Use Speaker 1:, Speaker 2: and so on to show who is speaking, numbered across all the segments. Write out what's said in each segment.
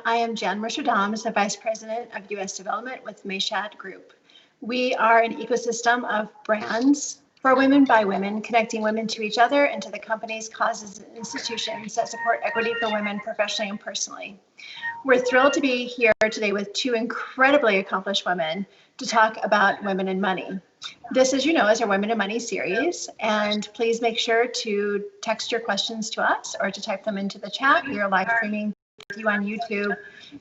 Speaker 1: I am Jan Mershadams, the Vice President of U.S. Development with Mayshad Group. We are an ecosystem of brands for women by women, connecting women to each other and to the companies, causes, and institutions that support equity for women professionally and personally. We're thrilled to be here today with two incredibly accomplished women to talk about women and money. This, as you know, is our Women and Money series, and please make sure to text your questions to us or to type them into the chat. We are live streaming with you on YouTube,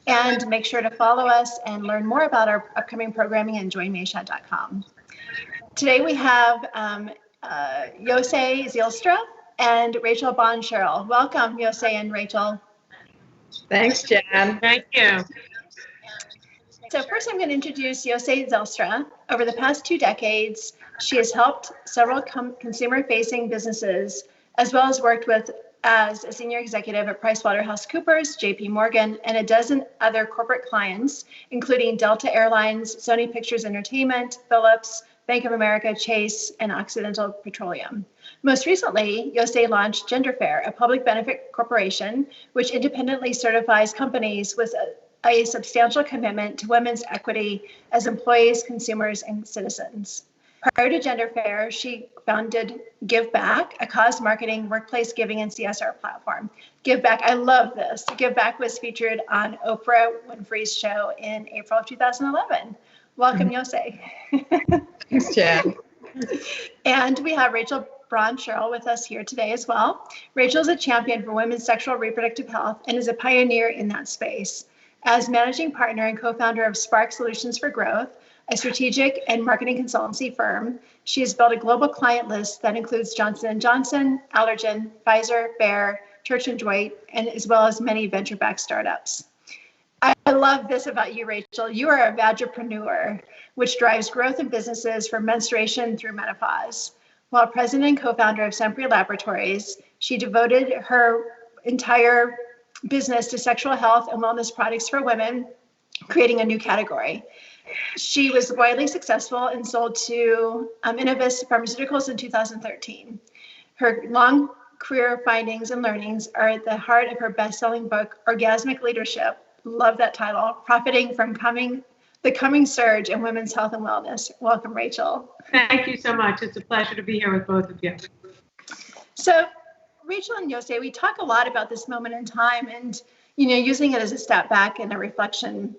Speaker 1: and make sure to follow us and learn more about our upcoming programming and joinmayshad.com. Today we have Zeilstra and Rachel Braun Scherl. Welcome, Jose and Rachel.
Speaker 2: Thanks, Jan.
Speaker 3: Thank you.
Speaker 1: So first I'm going to introduce Jose Zeilstra. Over the past 2 decades, she has helped several consumer-facing businesses, as well as worked with as a senior executive at PricewaterhouseCoopers, JP Morgan, and a dozen other corporate clients, including Delta Airlines, Sony Pictures Entertainment, Philips, Bank of America, Chase, and Occidental Petroleum. Most recently, Jose launched GenderFair, a public benefit corporation, which independently certifies companies with a substantial commitment to women's equity as employees, consumers, and citizens. Prior to GenderFair, she founded Give Back, a cause marketing, workplace giving, and CSR platform. Give Back, I love this. Give Back was featured on Oprah Winfrey's show in April of 2011. Welcome, Jose.
Speaker 2: Thanks, Jan.
Speaker 1: And we have Rachel Braun Scherl with us here today as well. Rachel is a champion for women's sexual reproductive health and is a pioneer in that space. As managing partner and co-founder of Spark Solutions for Growth, a strategic and marketing consultancy firm, she has built a global client list that includes Johnson & Johnson, Allergan, Pfizer, Bayer, Church & Dwight, and as well as many venture-backed startups. I love this about you, Rachel. You are a vagipreneur, which drives growth in businesses from menstruation through menopause. While president and co-founder of Sempre Laboratories, she devoted her entire business to sexual health and wellness products for women, creating a new category. She was widely successful and sold to Innovis Pharmaceuticals in 2013. Her long career findings and learnings are at the heart of her best-selling book, Orgasmic Leadership. Love that title, profiting from the coming surge in women's health and wellness. Welcome, Rachel.
Speaker 3: Thank you so much. It's a pleasure to be here with both of you.
Speaker 1: So Rachel and Jose, we talk a lot about this moment in time and, using it as a step back and a reflection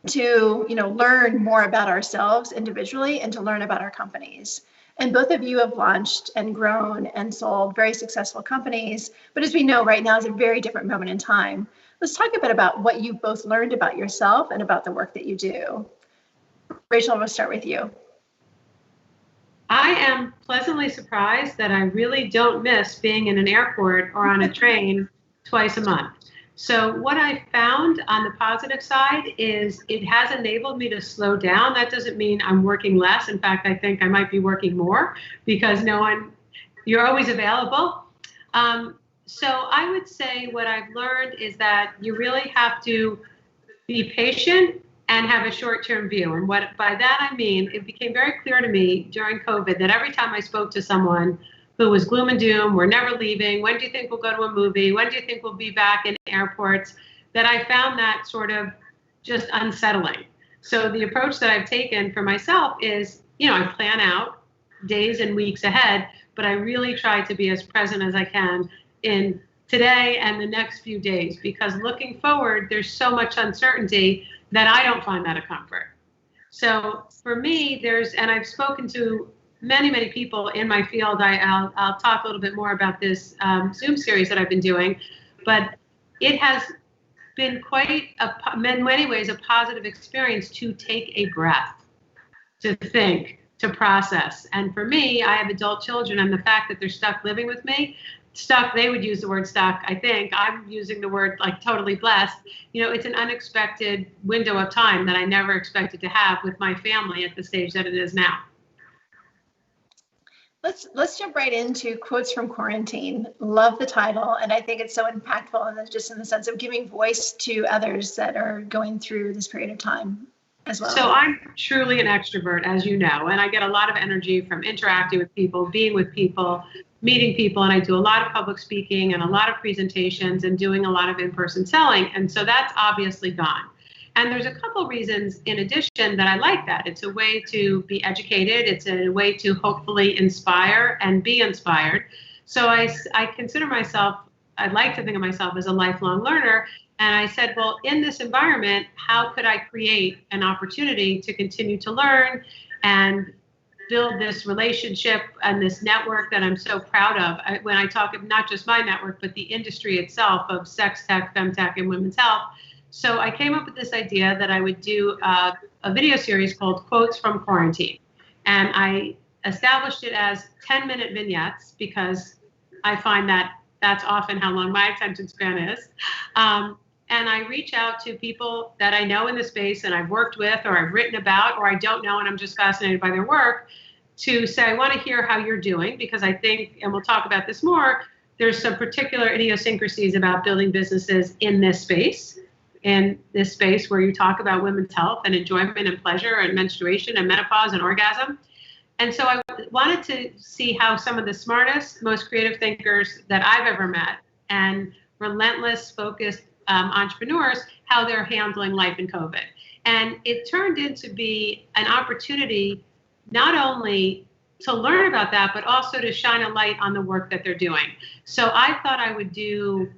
Speaker 1: to, learn more about ourselves individually and to learn about our companies. And both of you have launched and grown and sold very successful companies. But as we know, right now is a very different moment in time. Let's talk a bit about what you both learned about yourself and about the work that you do. Rachel, we'll start with you.
Speaker 3: I am pleasantly surprised that I really don't miss being in an airport or on a train twice a month. So what I found on the positive side is it has enabled me to slow down. That doesn't mean I'm working less. In fact, I think I might be working more because you're always available. So I would say what I've learned is that you really have to be patient and have a short-term view. And what by that I mean, it became very clear to me during COVID that every time I spoke to someone who was gloom and doom, we're never leaving, when do you think we'll go to a movie, when do you think we'll be back in airports, that I found that sort of just unsettling. So the approach that I've taken for myself is, I plan out days and weeks ahead, but I really try to be as present as I can in today and the next few days, because looking forward, there's so much uncertainty that I don't find that a comfort. So for me, and I've spoken to many, many people in my field. I'll talk a little bit more about this Zoom series that I've been doing, but it has been in many ways, a positive experience to take a breath, to think, to process. And for me, I have adult children, and the fact that they're stuck living with me, they would use the word stuck. I think I'm using the word like totally blessed. It's an unexpected window of time that I never expected to have with my family at the stage that it is now.
Speaker 1: Let's jump right into quotes from quarantine. Love the title, and I think it's so impactful, and just in the sense of giving voice to others that are going through this period of time. as well?
Speaker 3: So I'm truly an extrovert, as you know, and I get a lot of energy from interacting with people, being with people, meeting people, and I do a lot of public speaking and a lot of presentations and doing a lot of in-person selling. And so that's obviously gone. And there's a couple reasons in addition that I like that. It's a way to be educated. It's a way to hopefully inspire and be inspired. So I consider myself, I'd like to think of myself as a lifelong learner. And I said, well, in this environment, how could I create an opportunity to continue to learn and build this relationship and this network that I'm so proud of? When I talk of not just my network, but the industry itself of sex tech, femtech, and women's health. So I came up with this idea that I would do a video series called Quotes from Quarantine. And I established it as 10-minute vignettes because I find that that's often how long my attention span is. And I reach out to people that I know in the space and I've worked with or I've written about or I don't know and I'm just fascinated by their work to say, I want to hear how you're doing, because I think, and we'll talk about this more, there's some particular idiosyncrasies about building businesses in this space where you talk about women's health and enjoyment and pleasure and menstruation and menopause and orgasm. And so I wanted to see how some of the smartest, most creative thinkers that I've ever met and relentless, focused entrepreneurs, how they're handling life in COVID. And it turned into be an opportunity not only to learn about that, but also to shine a light on the work that they're doing. So I thought I would do,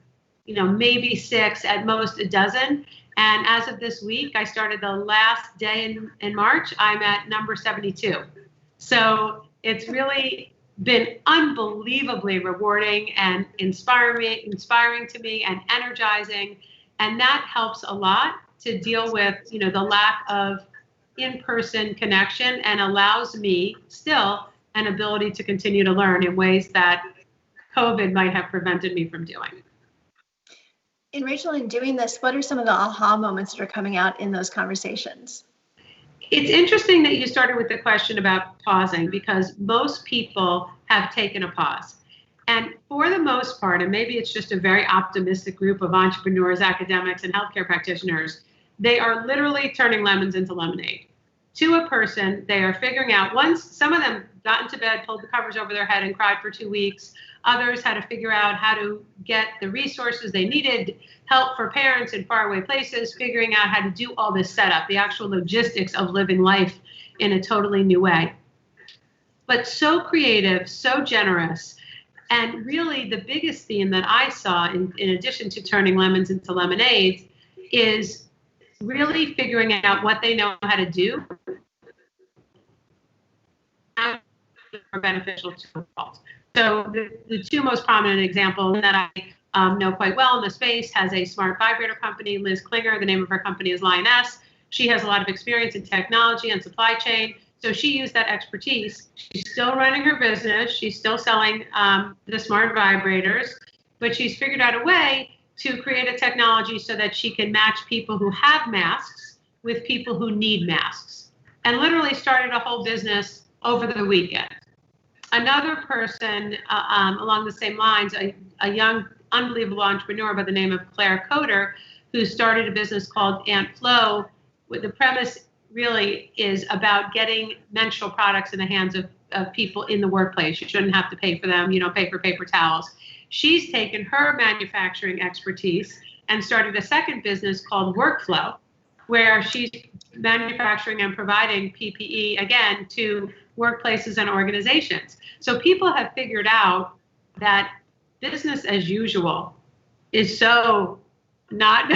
Speaker 3: maybe 6, at most a dozen. And as of this week, I started the last day in March, I'm at number 72. So it's really been unbelievably rewarding and inspiring to me and energizing. And that helps a lot to deal with, the lack of in-person connection and allows me still an ability to continue to learn in ways that COVID might have prevented me from doing.
Speaker 1: And Rachel, in doing this, what are some of the aha moments that are coming out in those conversations?
Speaker 3: It's interesting that you started with the question about pausing, because most people have taken a pause. And for the most part, and maybe it's just a very optimistic group of entrepreneurs, academics, and healthcare practitioners, they are literally turning lemons into lemonade. To a person, they are figuring out, once some of them got into bed, pulled the covers over their head and cried for 2 weeks. Others had to figure out how to get the resources they needed, help for parents in faraway places, figuring out how to do all this setup, the actual logistics of living life in a totally new way. But so creative, so generous. And really the biggest theme that I saw in addition to turning lemons into lemonades is really figuring out what they know how to do are beneficial to the world. So the 2 most prominent examples that I know quite well in the space has a smart vibrator company, Liz Klinger. The name of her company is Lioness. She has a lot of experience in technology and supply chain. So she used that expertise. She's still running her business. She's still selling the smart vibrators, but she's figured out a way to create a technology so that she can match people who have masks with people who need masks, and literally started a whole business over the weekend. Another person along the same lines, a young, unbelievable entrepreneur by the name of Claire Coder, who started a business called Ant Flow. The premise really is about getting menstrual products in the hands of people in the workplace. You shouldn't have to pay for them. You don't pay for paper towels. She's taken her manufacturing expertise and started a second business called Workflow, where she's manufacturing and providing PPE, again, to workplaces and organizations. So people have figured out that business as usual is so not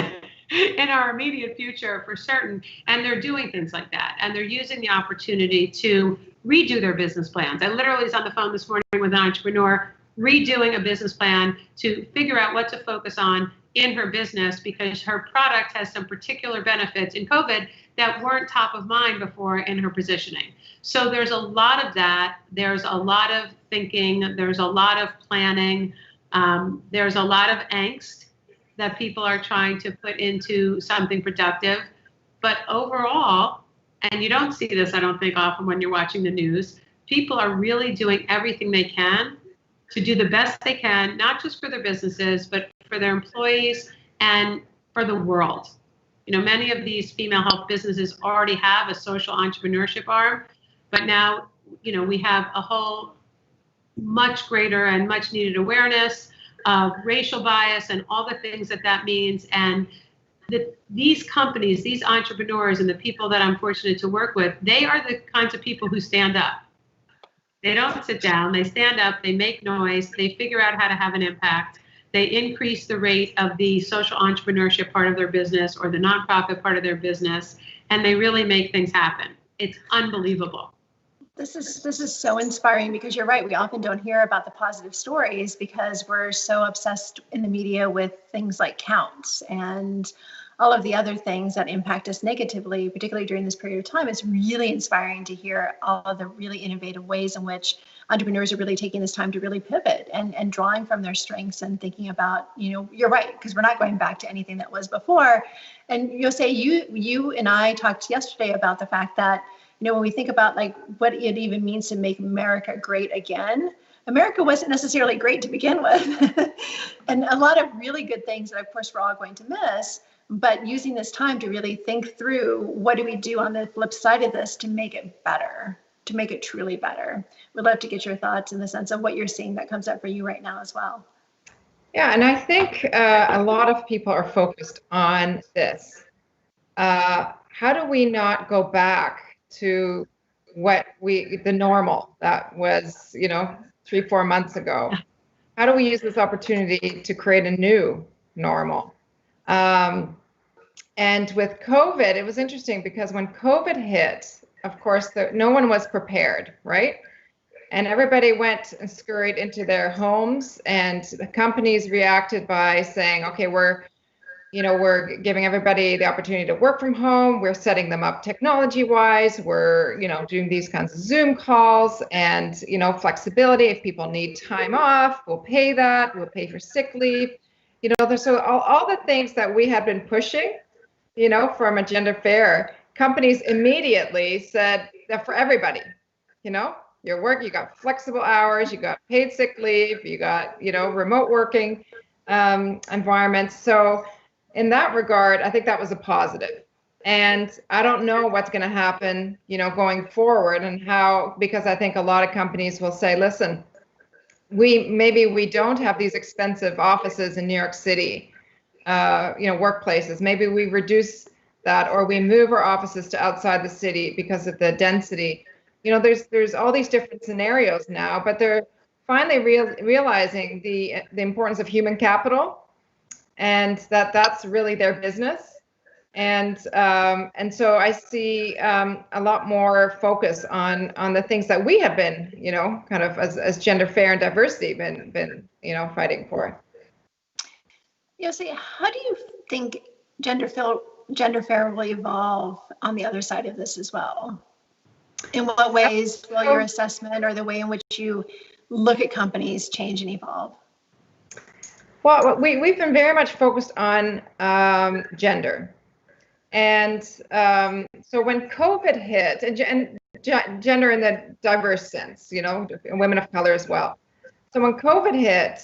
Speaker 3: in our immediate future for certain, and they're doing things like that, and they're using the opportunity to redo their business plans. I literally was on the phone this morning with an entrepreneur redoing a business plan to figure out what to focus on in her business, because her product has some particular benefits in COVID that weren't top of mind before in her positioning. So there's a lot of that. There's a lot of thinking. There's a lot of planning. There's a lot of angst that people are trying to put into something productive. But overall, and you don't see this, I don't think, often when you're watching the news, people are really doing everything they can to do the best they can, not just for their businesses, but for their employees and for the world. Many of these female health businesses already have a social entrepreneurship arm, but now, we have a whole much greater and much needed awareness of racial bias and all the things that means. And these companies, these entrepreneurs, and the people that I'm fortunate to work with, they are the kinds of people who stand up. They don't sit down, they stand up, they make noise, they figure out how to have an impact. They increase the rate of the social entrepreneurship part of their business or the nonprofit part of their business, and they really make things happen. It's unbelievable.
Speaker 1: This is so inspiring, because you're right. We often don't hear about the positive stories because we're so obsessed in the media with things like counts and all of the other things that impact us negatively, particularly during this period of time. It's really inspiring to hear all of the really innovative ways in which entrepreneurs are really taking this time to really pivot and drawing from their strengths and thinking about, you're right, because we're not going back to anything that was before. And you'll say you and I talked yesterday about the fact that, when we think about like what it even means to make America great again, America wasn't necessarily great to begin with. And a lot of really good things that, of course, we're all going to miss, but using this time to really think through what do we do on the flip side of this to make it better, to make it truly better. We'd love to get your thoughts in the sense of what you're seeing that comes up for you right now as well.
Speaker 2: Yeah, and I think a lot of people are focused on this. How do we not go back to the normal that was, 3-4 months ago? How do we use this opportunity to create a new normal? And with COVID, it was interesting because when COVID hit, of course, no one was prepared, right? And everybody went and scurried into their homes, and the companies reacted by saying, okay, we're giving everybody the opportunity to work from home. We're setting them up technology-wise. We're, doing these kinds of Zoom calls and, flexibility. If people need time off, we'll pay that. We'll pay for sick leave. So all the things that we had been pushing, from Agenda Fair, companies immediately said that for everybody, your work, you got flexible hours, you got paid sick leave, you got, remote working environments. So in that regard, I think that was a positive. And I don't know what's going to happen, going forward and how, because I think a lot of companies will say, listen, maybe we don't have these expensive offices in New York City, workplaces. Maybe we reduce that, or we move our offices to outside the city because of the density. There's all these different scenarios now, but they're finally realizing the importance of human capital, and that's really their business. And so I see a lot more focus on the things that we have been, kind of as gender fair and diversity been fighting for.
Speaker 1: Yossi, how do you think gender fair will evolve on the other side of this as well? In what ways will your assessment or the way in which you look at companies change and evolve?
Speaker 2: Well, we've been very much focused on gender. And so when COVID hit, and gender in the diverse sense, women of color as well. So when COVID hit,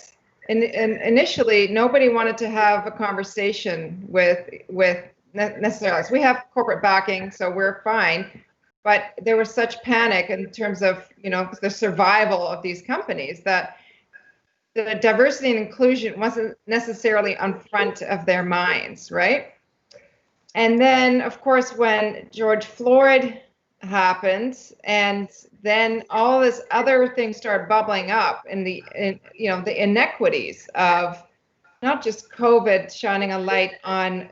Speaker 2: initially, nobody wanted to have a conversation with necessarily. So we have corporate backing, so we're fine. But there was such panic in terms of, the survival of these companies that the diversity and inclusion wasn't necessarily on front of their minds, right? And then, of course, when George Floyd happened, and then all this other things started bubbling up in the inequities of not just COVID shining a light on,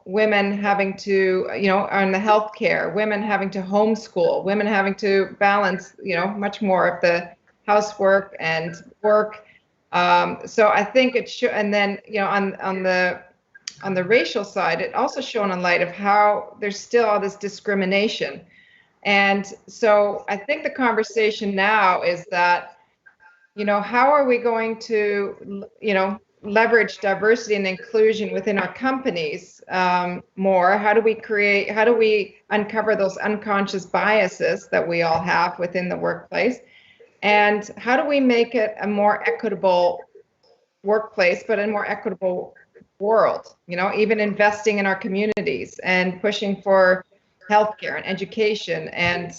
Speaker 2: women having to, on the healthcare, women having to homeschool, women having to balance, much more of the housework and work. So I think it should, and then, on the racial side, it also shone a light of how there's still all this discrimination. And so I think the conversation now is that, how are we going to, leverage diversity and inclusion within our companies more? How do we uncover those unconscious biases that we all have within the workplace? And how do we make it a more equitable workplace, but a more equitable world, you know, even investing in our communities and pushing for healthcare and education and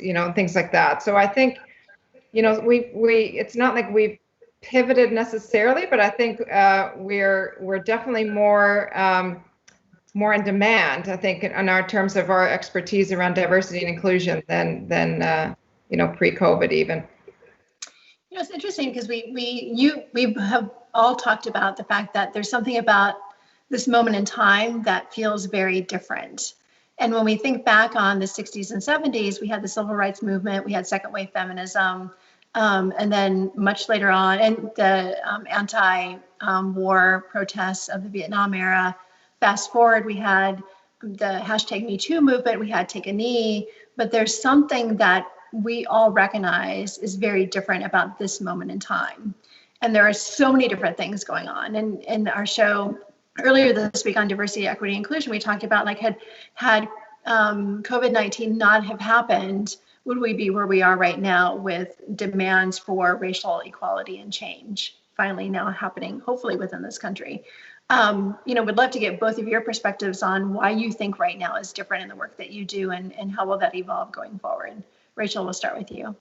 Speaker 2: you know, things like that. So I think, you know, we it's not like we've pivoted necessarily, but I think we're definitely more in demand, I think, in our terms of our expertise around diversity and inclusion than you know, pre-COVID even.
Speaker 1: You know, it's interesting because we have all talked about the fact that there's something about this moment in time that feels very different. And when we think back on the 60s and 70s, we had the civil rights movement, we had second wave feminism, and then much later on, and the anti-war protests of the Vietnam era. Fast forward, we had the hashtag Me Too movement, we had Take a Knee, but there's something that we all recognize is very different about this moment in time. And there are so many different things going on. And in our show earlier this week on diversity, equity, inclusion, we talked about like had COVID-19 not have happened, would we be where we are right now with demands for racial equality and change finally now happening, hopefully within this country. You know, would love to get both of your perspectives on why you think right now is different in the work that you do and how will that evolve going forward. Rachel, we'll start with you.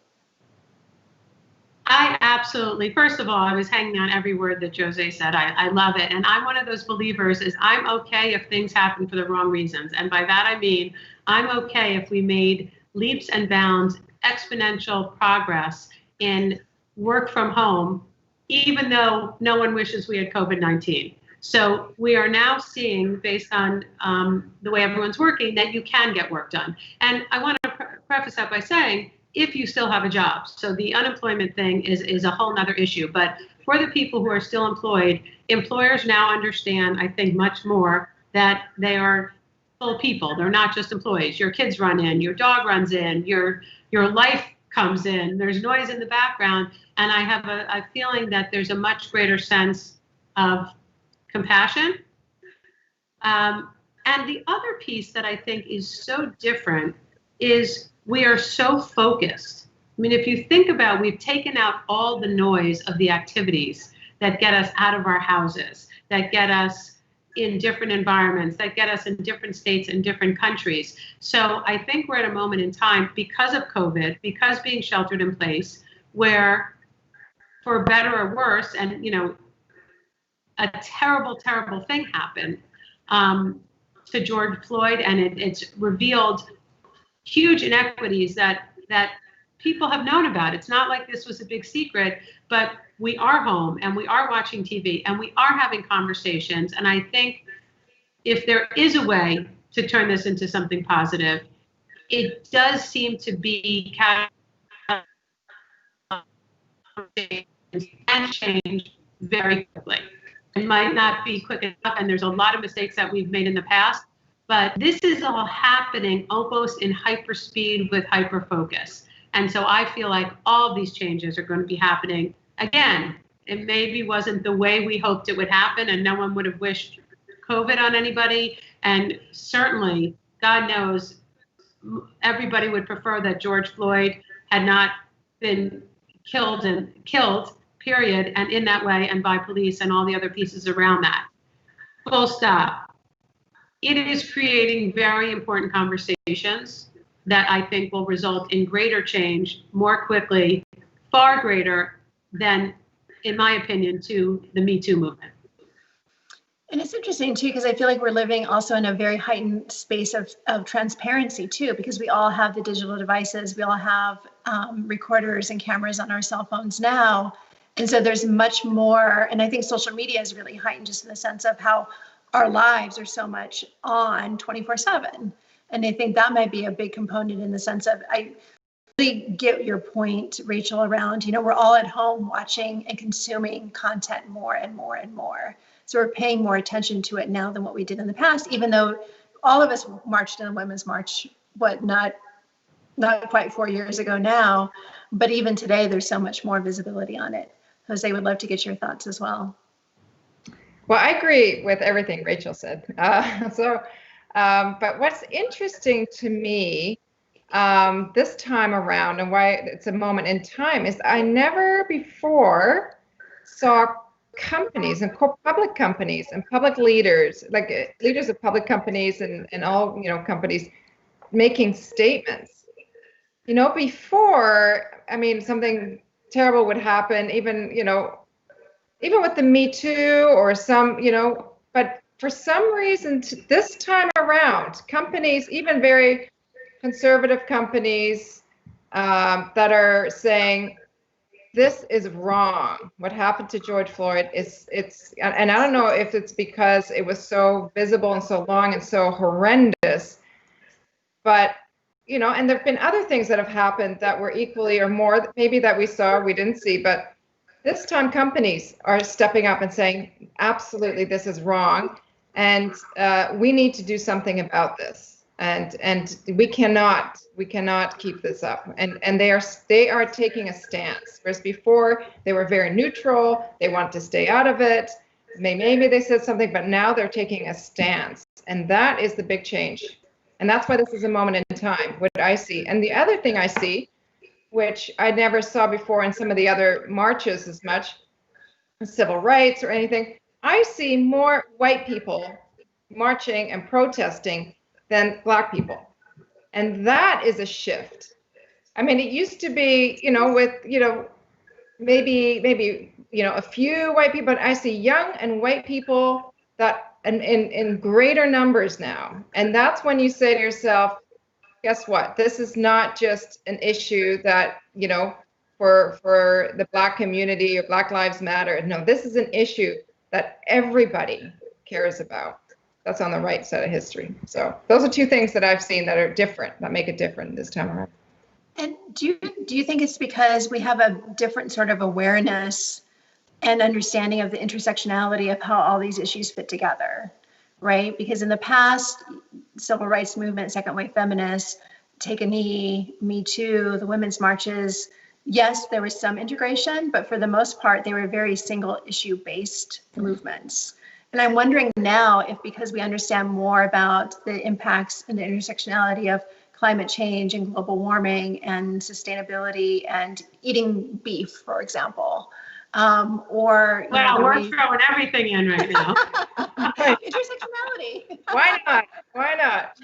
Speaker 3: I absolutely, first of all, I was hanging on every word that Jose said. I love it. And I'm one of those believers is I'm okay if things happen for the wrong reasons. And by that, I mean, I'm okay if we made leaps and bounds, exponential progress in work from home, even though no one wishes we had COVID-19. So we are now seeing, based on the way everyone's working, that you can get work done. And I want to preface that by saying, if you still have a job. So the unemployment thing is a whole nother issue. But for the people who are still employed, employers now understand, I think, much more that they are full people. They're not just employees. Your kids run in, your dog runs in, your life comes in, there's noise in the background. And I have a feeling that there's a much greater sense of compassion. And the other piece that I think is so different is we are so focused. I mean, if you think about, we've taken out all the noise of the activities that get us out of our houses, that get us in different environments, that get us in different states and different countries. So I think we're at a moment in time because of COVID, because being sheltered in place, where for better or worse, and you know, a terrible, terrible thing happened to George Floyd, and it's revealed huge inequities that people have known about. It's not like this was a big secret, but we are home and we are watching TV and we are having conversations. And I think if there is a way to turn this into something positive, it does seem to be and change very quickly. It might not be quick enough, and there's a lot of mistakes that we've made in the past, but this is all happening almost in hyper speed with hyper focus. And so I feel like all of these changes are going to be happening. Again, it maybe wasn't the way we hoped it would happen, and no one would have wished COVID on anybody. And certainly, God knows, everybody would prefer that George Floyd had not been killed, period, and in that way, and by police and all the other pieces around that. Full stop. It is creating very important conversations that I think will result in greater change more quickly, far greater than, in my opinion, to the Me Too movement.
Speaker 1: And it's interesting too, because I feel like we're living also in a very heightened space of transparency too, because we all have the digital devices, we all have recorders and cameras on our cell phones now. And so there's much more, and I think social media is really heightened just in the sense of how our lives are so much on 24/7. And I think that might be a big component in the sense of, I really get your point, Rachel, around, you know, we're all at home watching and consuming content more and more and more. So we're paying more attention to it now than what we did in the past, even though all of us marched in the Women's March, not quite 4 years ago now, but even today, there's so much more visibility on it. Jose, would love to get your thoughts as well.
Speaker 2: Well, I agree with everything Rachel said. But what's interesting to me this time around, and why it's a moment in time, is I never before saw companies and public companies and public leaders, like leaders of public companies and all, companies making statements. Before, I mean, something terrible would happen, even with the Me Too or some, but for some reason this time around, companies, even very conservative companies, that are saying, this is wrong. What happened to George Floyd and I don't know if it's because it was so visible and so long and so horrendous, but, and there've been other things that have happened that were equally or more, maybe that we saw, we didn't see, but this time companies are stepping up and saying, absolutely, this is wrong. And we need to do something about this. And we cannot keep this up. And they are taking a stance. Whereas before they were very neutral, they want to stay out of it. Maybe they said something, but now they're taking a stance. And that is the big change. And that's why this is a moment in time, what I see. And the other thing I see, which I never saw before in some of the other marches as much, civil rights or anything, I see more white people marching and protesting than Black people. And that is a shift. I mean, it used to be, with, maybe, a few white people, but I see young and white people that in greater numbers now. And that's when you say to yourself, guess what? This is not just an issue that, for the Black community or Black Lives Matter. No, this is an issue that everybody cares about. That's on the right side of history. So those are two things that I've seen that are different, that make it different this time around.
Speaker 1: And do you think it's because we have a different sort of awareness and understanding of the intersectionality of how all these issues fit together, right? Because in the past, civil rights movement, second wave feminists, Take a Knee, Me Too, the women's marches, yes, there was some integration, but for the most part, they were very single issue based movements. And I'm wondering now if, because we understand more about the impacts and the intersectionality of climate change and global warming and sustainability and eating beef, for example, or
Speaker 3: we're throwing everything in right now.
Speaker 1: Intersectionality.
Speaker 2: Why not?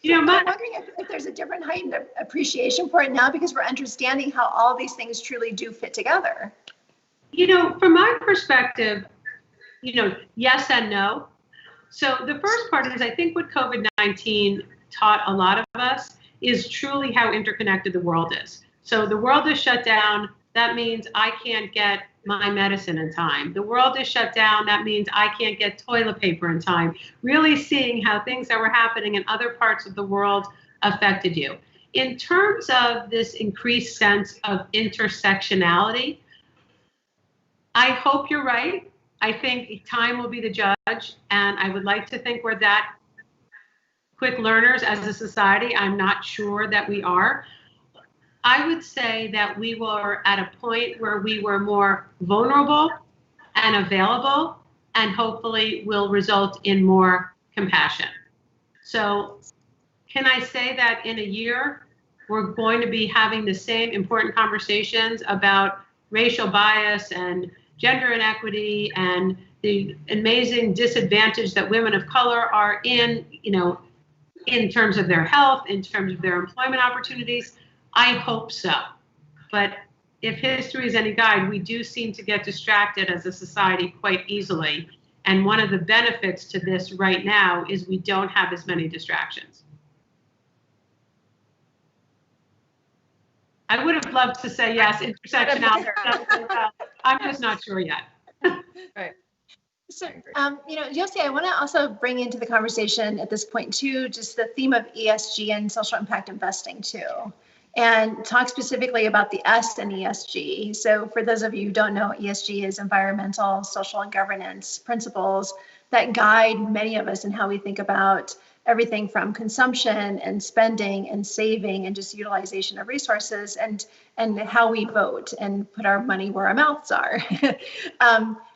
Speaker 1: I'm wondering if there's a different heightened appreciation for it now because we're understanding how all these things truly do fit together.
Speaker 3: From my perspective, yes and no. So the first part is, I think what COVID-19 taught a lot of us is truly how interconnected the world is. So the world is shut down. That means I can't get my medicine in time. The world is shut down. That means I can't get toilet paper in time. Really seeing how things that were happening in other parts of the world affected you. In terms of this increased sense of intersectionality, I hope you're right. I think time will be the judge, and I would like to think we're that quick learners as a society. I'm not sure that we are. I would say that we were at a point where we were more vulnerable and available, and hopefully will result in more compassion. So can I say that in a year, we're going to be having the same important conversations about racial bias and gender inequity and the amazing disadvantage that women of color are in terms of their health, in terms of their employment opportunities? I hope so. But if history is any guide, we do seem to get distracted as a society quite easily. And one of the benefits to this right now is we don't have as many distractions. I would have loved to say yes, intersectionality. I'm just not sure yet.
Speaker 2: Right.
Speaker 1: So, Josie, I want to also bring into the conversation at this point too, just the theme of ESG and social impact investing too, and talk specifically about the S in ESG. So for those of you who don't know, ESG is environmental, social, and governance principles that guide many of us in how we think about everything from consumption and spending and saving and just utilization of resources and how we vote and put our money where our mouths are.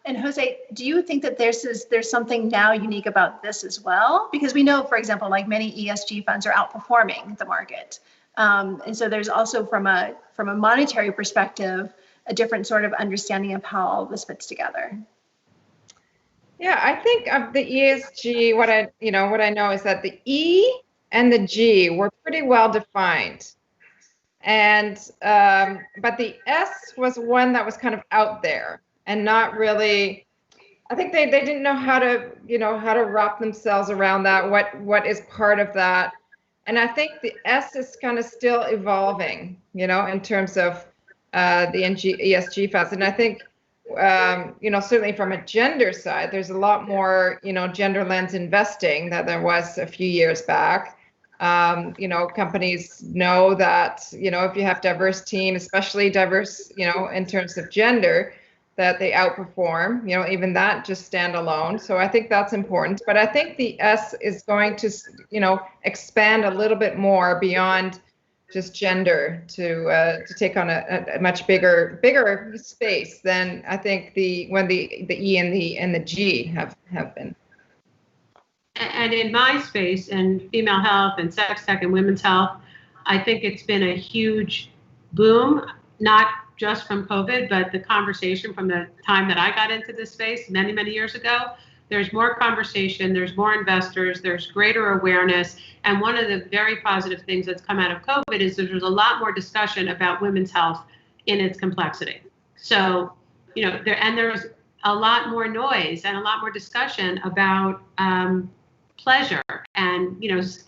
Speaker 1: And Jose, do you think that there's something now unique about this as well? Because we know, for example, like many ESG funds are outperforming the market. And so there's also from a monetary perspective, a different sort of understanding of how all this fits together?
Speaker 2: Yeah, I think of the ESG, what I know is that the E and the G were pretty well defined. And but the S was one that was kind of out there and not really, I think they didn't know how to, how to wrap themselves around that, what is part of that. And I think the S is kind of still evolving, in terms of the ESG facets. And I think, certainly from a gender side, there's a lot more, gender lens investing that there was a few years back. Companies know that, if you have diverse team, especially diverse, in terms of gender, that they outperform, even that just standalone. So I think that's important. But I think the S is going to, expand a little bit more beyond just gender to take on a much bigger space than I think the E and the G have been.
Speaker 3: And in my space, in female health and sex tech and women's health, I think it's been a huge boom, not just from COVID, but the conversation from the time that I got into this space many, many years ago. There's more conversation, there's more investors, there's greater awareness. And one of the very positive things that's come out of COVID is there's a lot more discussion about women's health in its complexity. So, there's a lot more noise and a lot more discussion about pleasure, and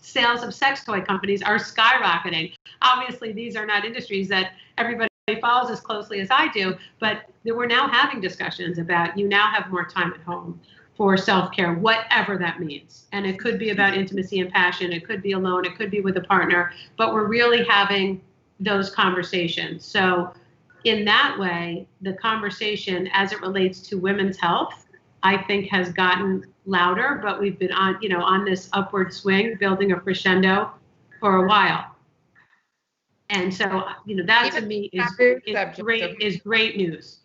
Speaker 3: sales of sex toy companies are skyrocketing. Obviously, these are not industries that everybody follows as closely as I do, but we're now having discussions about, you now have more time at home for self-care, whatever that means. And it could be about intimacy and passion, it could be alone, it could be with a partner, but we're really having those conversations. So in that way, the conversation as it relates to women's health, I think, has gotten louder, but we've been on this upward swing, building a crescendo for a while. And so, that to me is great news.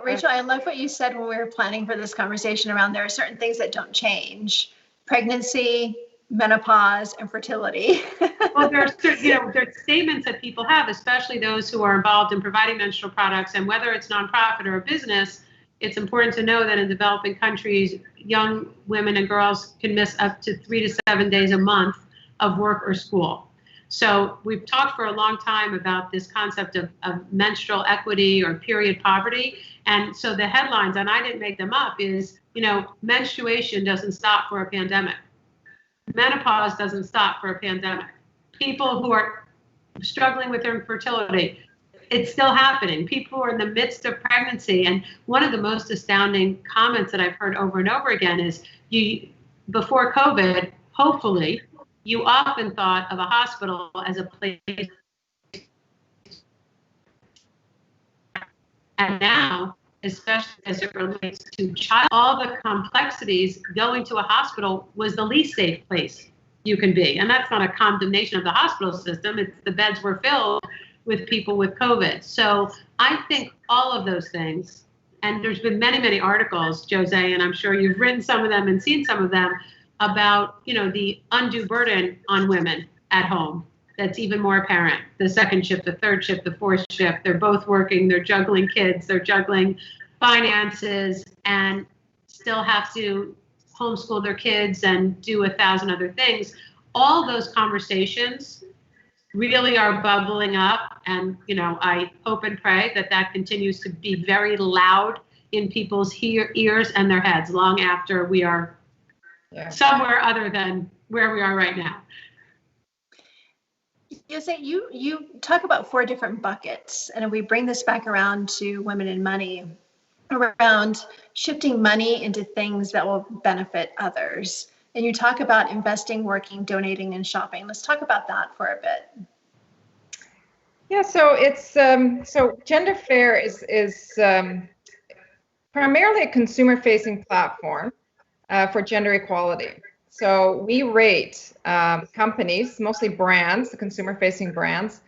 Speaker 1: Rachel, I love what you said when we were planning for this conversation around there are certain things that don't change: pregnancy, menopause, and fertility.
Speaker 3: Well, there's statements that people have, especially those who are involved in providing menstrual products, and whether it's nonprofit or a business, it's important to know that in developing countries, young women and girls can miss up to 3 to 7 days a month of work or school. So we've talked for a long time about this concept of menstrual equity or period poverty. And so the headlines, and I didn't make them up, is, menstruation doesn't stop for a pandemic. Menopause doesn't stop for a pandemic. People who are struggling with their infertility, it's still happening. People who are in the midst of pregnancy. And one of the most astounding comments that I've heard over and over again is, before COVID, hopefully, you often thought of a hospital as a place. And now, especially as it relates to all the complexities, going to a hospital was the least safe place you can be. And that's not a condemnation of the hospital system. It's the beds were filled with people with COVID. So I think all of those things, and there's been many, many articles, Jose, and I'm sure you've written some of them and seen some of them, about, the undue burden on women at home. That's even more apparent. The second shift, the third shift, the fourth shift, they're both working, they're juggling kids, they're juggling finances, and still have to homeschool their kids and do 1,000 other things. All those conversations really are bubbling up, and I hope and pray that continues to be very loud in people's ears and their heads long after we are somewhere other than where we are right now.
Speaker 1: You talk about 4 different buckets, and if we bring this back around to women and money, around shifting money into things that will benefit others. And you talk about investing, working, donating, and shopping. Let's talk about that for a bit.
Speaker 2: Yeah, so it's so Gender Fair is primarily a consumer-facing platform for gender equality. So we rate companies, mostly brands, the consumer-facing brands,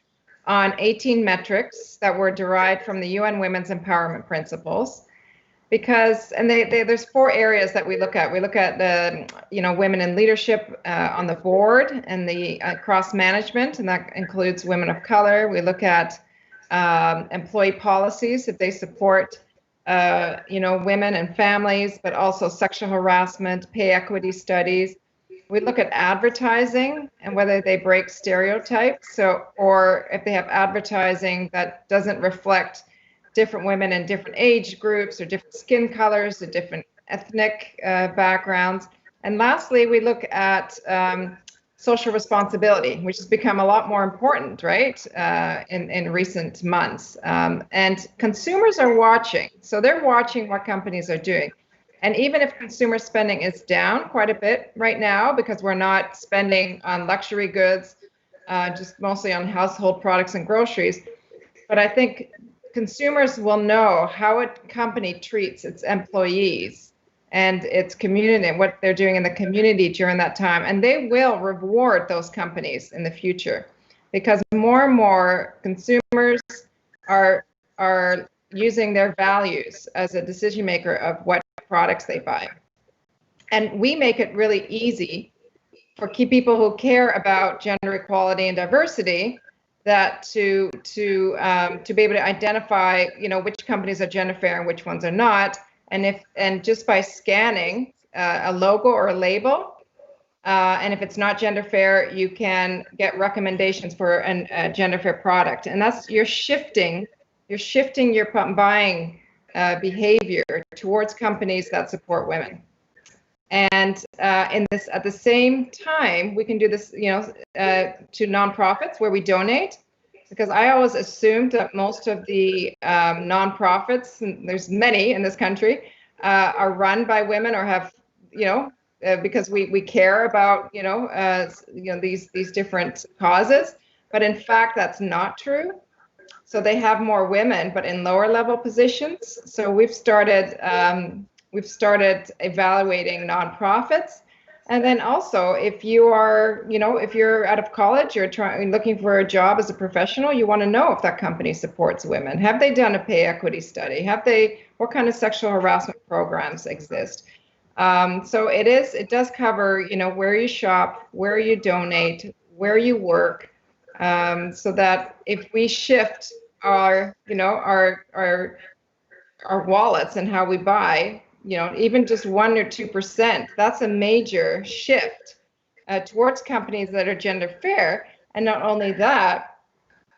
Speaker 2: on 18 metrics that were derived from the UN Women's Empowerment Principles. because, and there's 4 areas that we look at. We look at the, women in leadership on the board and the cross management, and that includes women of color. We look at employee policies, if they support, women and families, but also sexual harassment, pay equity studies. We look at advertising and whether they break stereotypes, or if they have advertising that doesn't reflect different women in different age groups or different skin colors or different ethnic backgrounds. And lastly, we look at social responsibility, which has become a lot more important, right, in recent months. And consumers are watching. So they're watching what companies are doing. And even if consumer spending is down quite a bit right now, because we're not spending on luxury goods, just mostly on household products and groceries, but I think consumers will know how a company treats its employees and its community, and what they're doing in the community during that time. And they will reward those companies in the future, because more and more consumers are using their values as a decision maker of what products they buy. And we make it really easy for key people who care about gender equality and diversity that to be able to identify, which companies are gender fair and which ones are not, and just by scanning a logo or a label, and if it's not gender fair, you can get recommendations for a gender fair product, and that's you're shifting your buying behavior towards companies that support women. And at the same time, we can do this, to nonprofits where we donate, because I always assumed that most of the nonprofits, and there's many in this country, are run by women or have, because we care about, these different causes. But in fact, that's not true. So they have more women, but in lower level positions. So we've started evaluating nonprofits. And then also, if you are, if you're out of college, you're looking for a job as a professional, you want to know if that company supports women. Have they done a pay equity study? What kind of sexual harassment programs exist? So it does cover, where you shop, where you donate, where you work, so that if we shift our wallets and how we buy, even just 1 or 2%, that's a major shift towards companies that are gender fair. And not only that,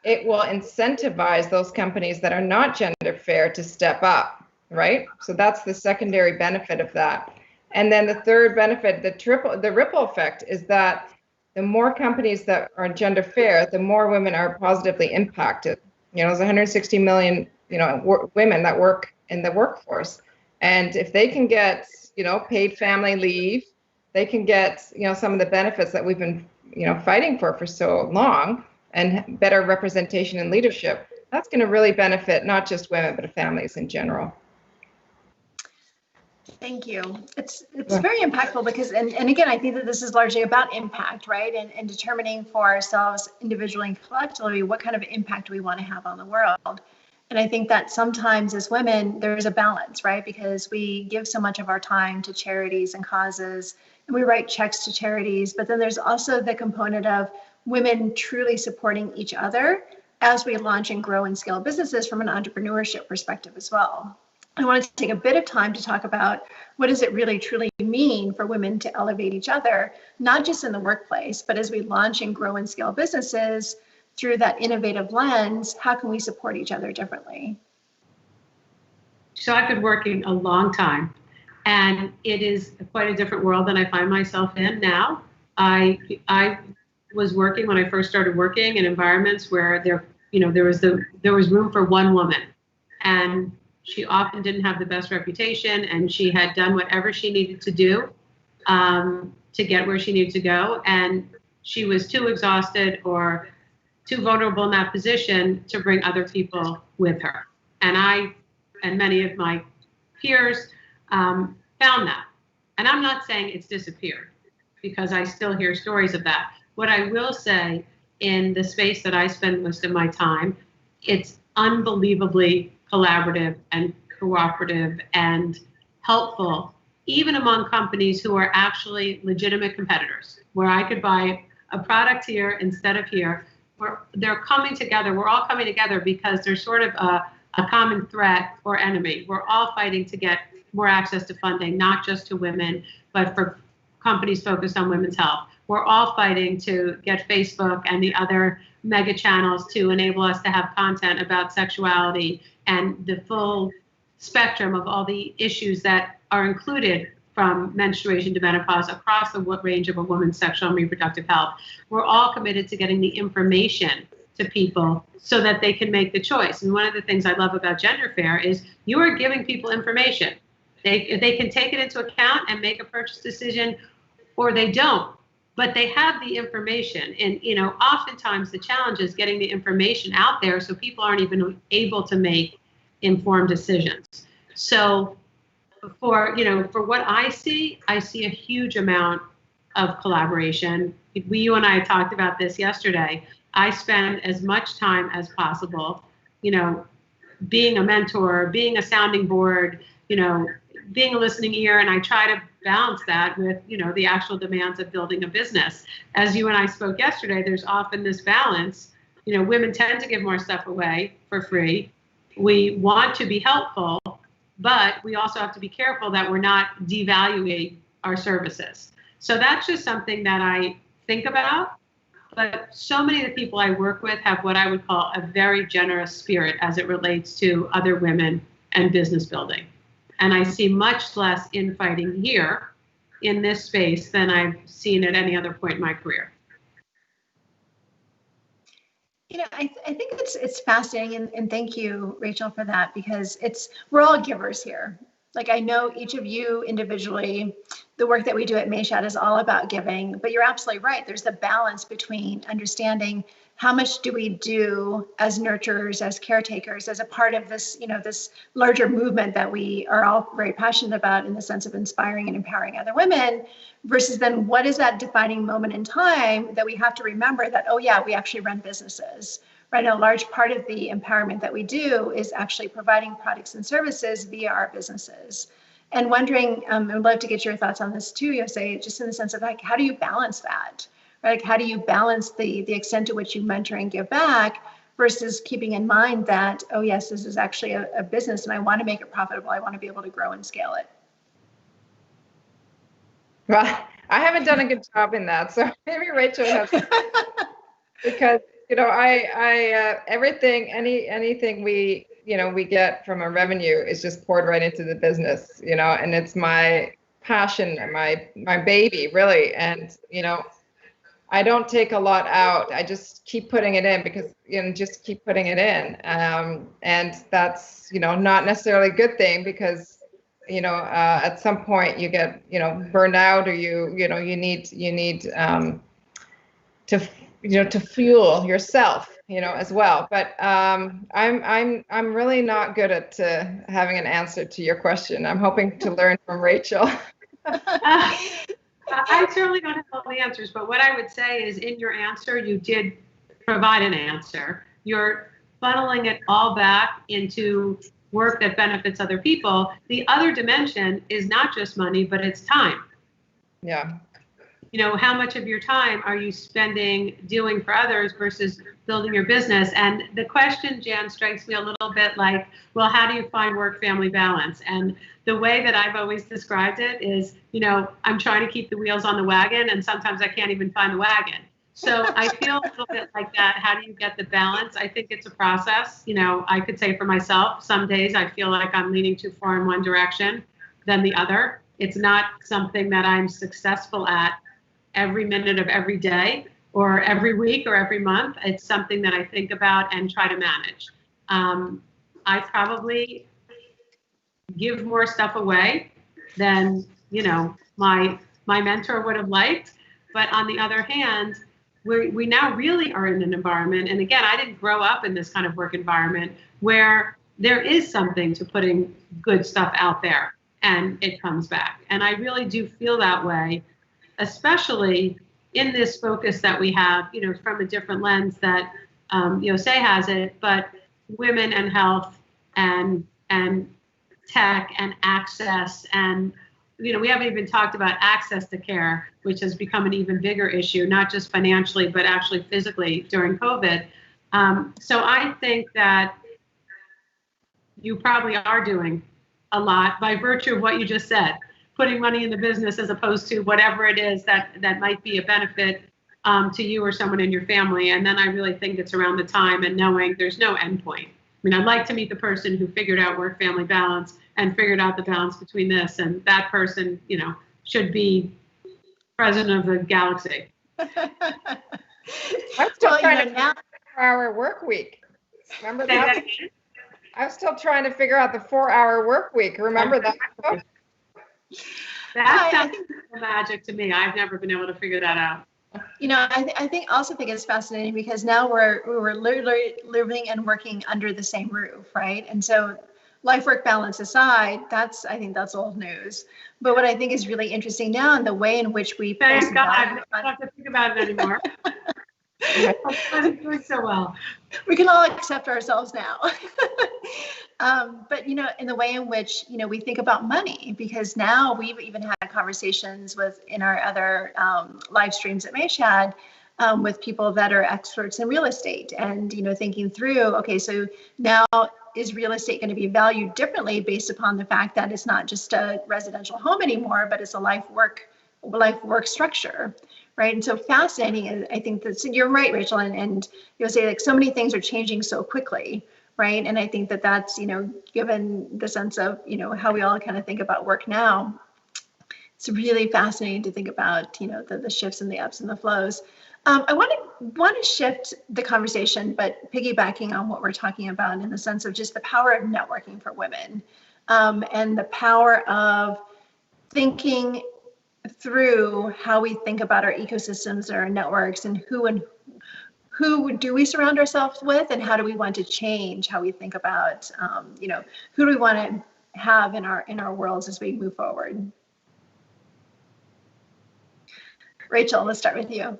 Speaker 2: it will incentivize those companies that are not gender fair to step up, right? So that's the secondary benefit of that. And then the third benefit, the ripple effect, is that the more companies that are gender fair, the more women are positively impacted. There's 160 million, women that work in the workforce. And if they can get, paid family leave, they can get, some of the benefits that we've been, fighting for so long, and better representation in leadership, that's going to really benefit not just women, but families in general.
Speaker 1: Thank you. It's very impactful because, and again, I think that this is largely about impact, right? And determining for ourselves individually and collectively what kind of impact we want to have on the world. And I think that sometimes as women, there's a balance, right? Because we give so much of our time to charities and causes, and we write checks to charities, but then there's also the component of women truly supporting each other as we launch and grow and scale businesses from an entrepreneurship perspective as well. I wanted to take a bit of time to talk about what does it really truly mean for women to elevate each other, not just in the workplace, but as we launch and grow and scale businesses through that innovative lens, how can we support each other differently?
Speaker 3: So I've been working a long time, and it is quite a different world than I find myself in now. I was working when I first started working in environments where there was room for one woman, and she often didn't have the best reputation, and she had done whatever she needed to do to get where she needed to go, and she was too exhausted or too vulnerable in that position to bring other people with her. And I and many of my peers found that. And I'm not saying it's disappeared, because I still hear stories of that. What I will say, in the space that I spend most of my time, it's unbelievably collaborative and cooperative, and helpful, even among companies who are actually legitimate competitors, where I could buy a product here instead of here. They're coming together. We're all coming together because there's sort of a common threat or enemy. We're all fighting to get more access to funding, not just to women, but for companies focused on women's health. We're all fighting to get Facebook and the other mega channels to enable us to have content about sexuality and the full spectrum of all the issues that are included from menstruation to menopause across the range of a woman's sexual and reproductive health. We're all committed to getting the information to people so that they can make the choice. And one of the things I love about Gender Fair is you are giving people information. They can take it into account and make a purchase decision, or they don't, but they have the information. And, you know, oftentimes the challenge is getting the information out there so people aren't even able to make informed decisions. So for what I see a huge amount of collaboration. You and I talked about this yesterday. I spend as much time as possible, you know, being a mentor, being a sounding board, you know, being a listening ear, and I try to balance that with, you know, the actual demands of building a business. As you and I spoke yesterday, there's often this balance. You know, women tend to give more stuff away for free. We want to be helpful, but we also have to be careful that we're not devaluing our services. So that's just something that I think about. But so many of the people I work with have what I would call a very generous spirit as it relates to other women and business building. And I see much less infighting here in this space than I've seen at any other point in my career.
Speaker 1: You know, I think it's fascinating, and thank you, Rachel, for that, because we're all givers here. Like, I know each of you individually, the work that we do at Mayshad is all about giving, but you're absolutely right. There's the balance between understanding how much do we do as nurturers, as caretakers, as a part of this, you know, this larger movement that we are all very passionate about in the sense of inspiring and empowering other women, versus then what is that defining moment in time that we have to remember that, oh yeah, we actually run businesses, right? And a large part of the empowerment that we do is actually providing products and services via our businesses. And wondering, I'd love to get your thoughts on this too, Jose, just in the sense of like, how do you balance that? Right? Like, how do you balance the extent to which you mentor and give back versus keeping in mind that, oh yes, this is actually a business and I want to make it profitable. I want to be able to grow and scale it.
Speaker 2: Well, I haven't done a good job in that, so maybe Rachel has, because, you know, I everything, anything we get from our revenue is just poured right into the business, you know, and it's my passion and my baby, really. And, you know, I don't take a lot out. I just keep putting it in because, you know, just keep putting it in. And that's, you know, not necessarily a good thing because, you know, at some point you get, you know, burned out, or you need to fuel yourself, you know, as well. But I'm really not good at having an answer to your question. I'm hoping to learn from Rachel.
Speaker 3: I certainly don't have all the answers, but what I would say is, in your answer, you did provide an answer. You're funneling it all back into work that benefits other people. The other dimension is not just money, but it's time.
Speaker 2: Yeah.
Speaker 3: You know, how much of your time are you spending doing for others versus building your business? And the question, Jan, strikes me a little bit like, well, how do you find work-family balance? And the way that I've always described it is, you know, I'm trying to keep the wheels on the wagon, and sometimes I can't even find the wagon. So I feel a little bit like that. How do you get the balance? I think it's a process. You know, I could say for myself, some days I feel like I'm leaning too far in one direction than the other. It's not something that I'm successful at every minute of every day or every week or every month. It's something that I think about and try to manage. I probably give more stuff away than, you know, my mentor would have liked. But on the other hand, we now really are in an environment, and again, I didn't grow up in this kind of work environment, where there is something to putting good stuff out there and it comes back. And I really do feel that way, especially in this focus that we have, you know, from a different lens that Jose has it, but women and health and tech and access, and we haven't even talked about access to care, which has become an even bigger issue, not just financially, but actually physically during COVID. So I think that you probably are doing a lot by virtue of what you just said, putting money in the business as opposed to whatever it is that might be a benefit to you or someone in your family. And then I really think it's around the time and knowing there's no end point. I mean, I'd like to meet the person who figured out work-family balance and figured out the balance between this, and that person, should be president of the galaxy.
Speaker 2: I'm still trying to figure out the 4-hour work week. Remember that? I'm still trying to figure out the 4-hour work week. Remember that?
Speaker 3: That sounds magic to me. I've never been able to figure that out.
Speaker 1: I think it's fascinating because now we're literally living and working under the same roof, right? And so life-work balance aside, I think that's old news. But what I think is really interesting now in the way in which we
Speaker 3: thank God, I don't have to think about it anymore. I'm doing so well.
Speaker 1: We can all accept ourselves now. But in the way in which we think about money, because now we've even had conversations in our other live streams at Mayshad with people that are experts in real estate, and thinking through, okay, so now is real estate going to be valued differently based upon the fact that it's not just a residential home anymore, but it's a life work structure, right? And so fascinating. I think you're right, Rachel, and you'll say like so many things are changing so quickly, right? And I think that's given the sense of how we all kind of think about work now, it's really fascinating to think about the shifts and the ebbs and the flows. I want to shift the conversation, but piggybacking on what we're talking about in the sense of just the power of networking for women, and the power of thinking through how we think about our ecosystems, our networks, and who do we surround ourselves with, and how do we want to change how we think about who do we want to have in our worlds as we move forward. Rachel, let's start with you.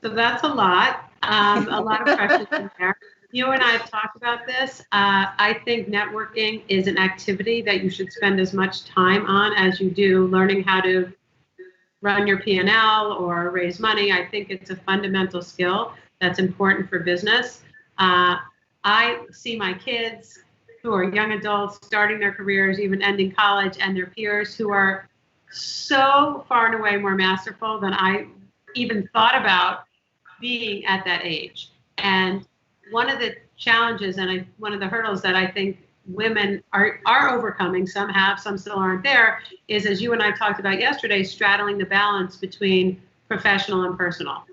Speaker 3: So that's a lot of questions in there. You and I have talked about this. I think networking is an activity that you should spend as much time on as you do learning how to run your P&L or raise money. I think it's a fundamental skill that's important for business. I see my kids who are young adults starting their careers, even ending college, and their peers who are so far and away more masterful than I even thought about being at that age. And one of the challenges and one of the hurdles that I think women are overcoming, some have, some still aren't there, is, as you and I talked about yesterday, straddling the balance between professional and personal.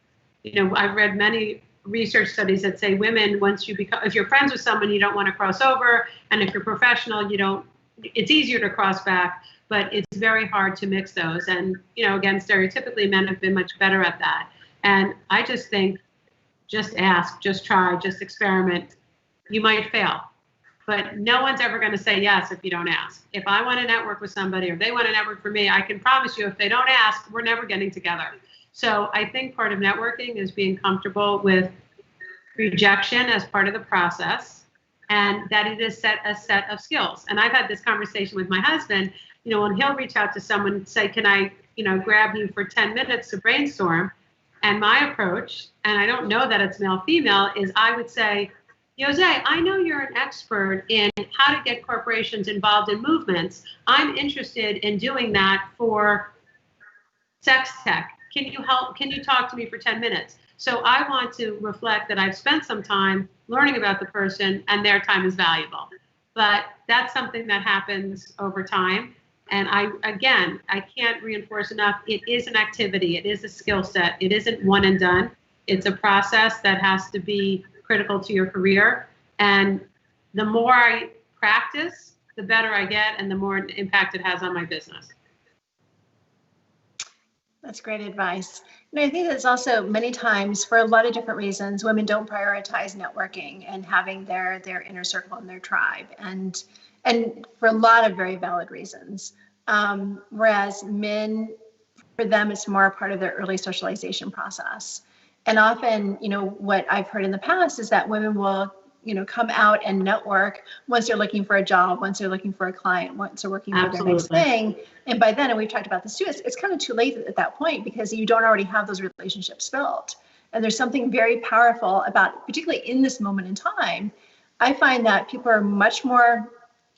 Speaker 3: I've read many research studies that say women, if you're friends with someone, you don't want to cross over, and if you're professional, it's easier to cross back, but it's very hard to mix those. And, again, stereotypically, men have been much better at that. And I just think, just ask, just try, just experiment. You might fail, but no one's ever going to say yes if you don't ask. If I want to network with somebody or they want to network for me, I can promise you if they don't ask, we're never getting together. So I think part of networking is being comfortable with rejection as part of the process, and that it is a set of skills. And I've had this conversation with my husband, when he'll reach out to someone and say, can I, grab you for 10 minutes to brainstorm? And my approach, and I don't know that it's male-female, is I would say, Jose, I know you're an expert in how to get corporations involved in movements. I'm interested in doing that for sex tech. Can you help? Can you talk to me for 10 minutes? So I want to reflect that I've spent some time learning about the person and their time is valuable. But that's something that happens over time. And I can't reinforce enough, it is an activity, it is a skill set, it isn't one and done. It's a process that has to be critical to your career. And the more I practice, the better I get and the more impact it has on my business.
Speaker 1: That's great advice. I think that's also many times, for a lot of different reasons, women don't prioritize networking and having their inner circle and their tribe, and for a lot of very valid reasons. Whereas men, for them, it's more a part of their early socialization process. And often, what I've heard in the past is that women will come out and network once they're looking for a job, once they're looking for a client, once they're working for their next thing. And by then, and we've talked about this too, it's kind of too late at that point because you don't already have those relationships built. And there's something very powerful about, particularly in this moment in time, I find that people are much more,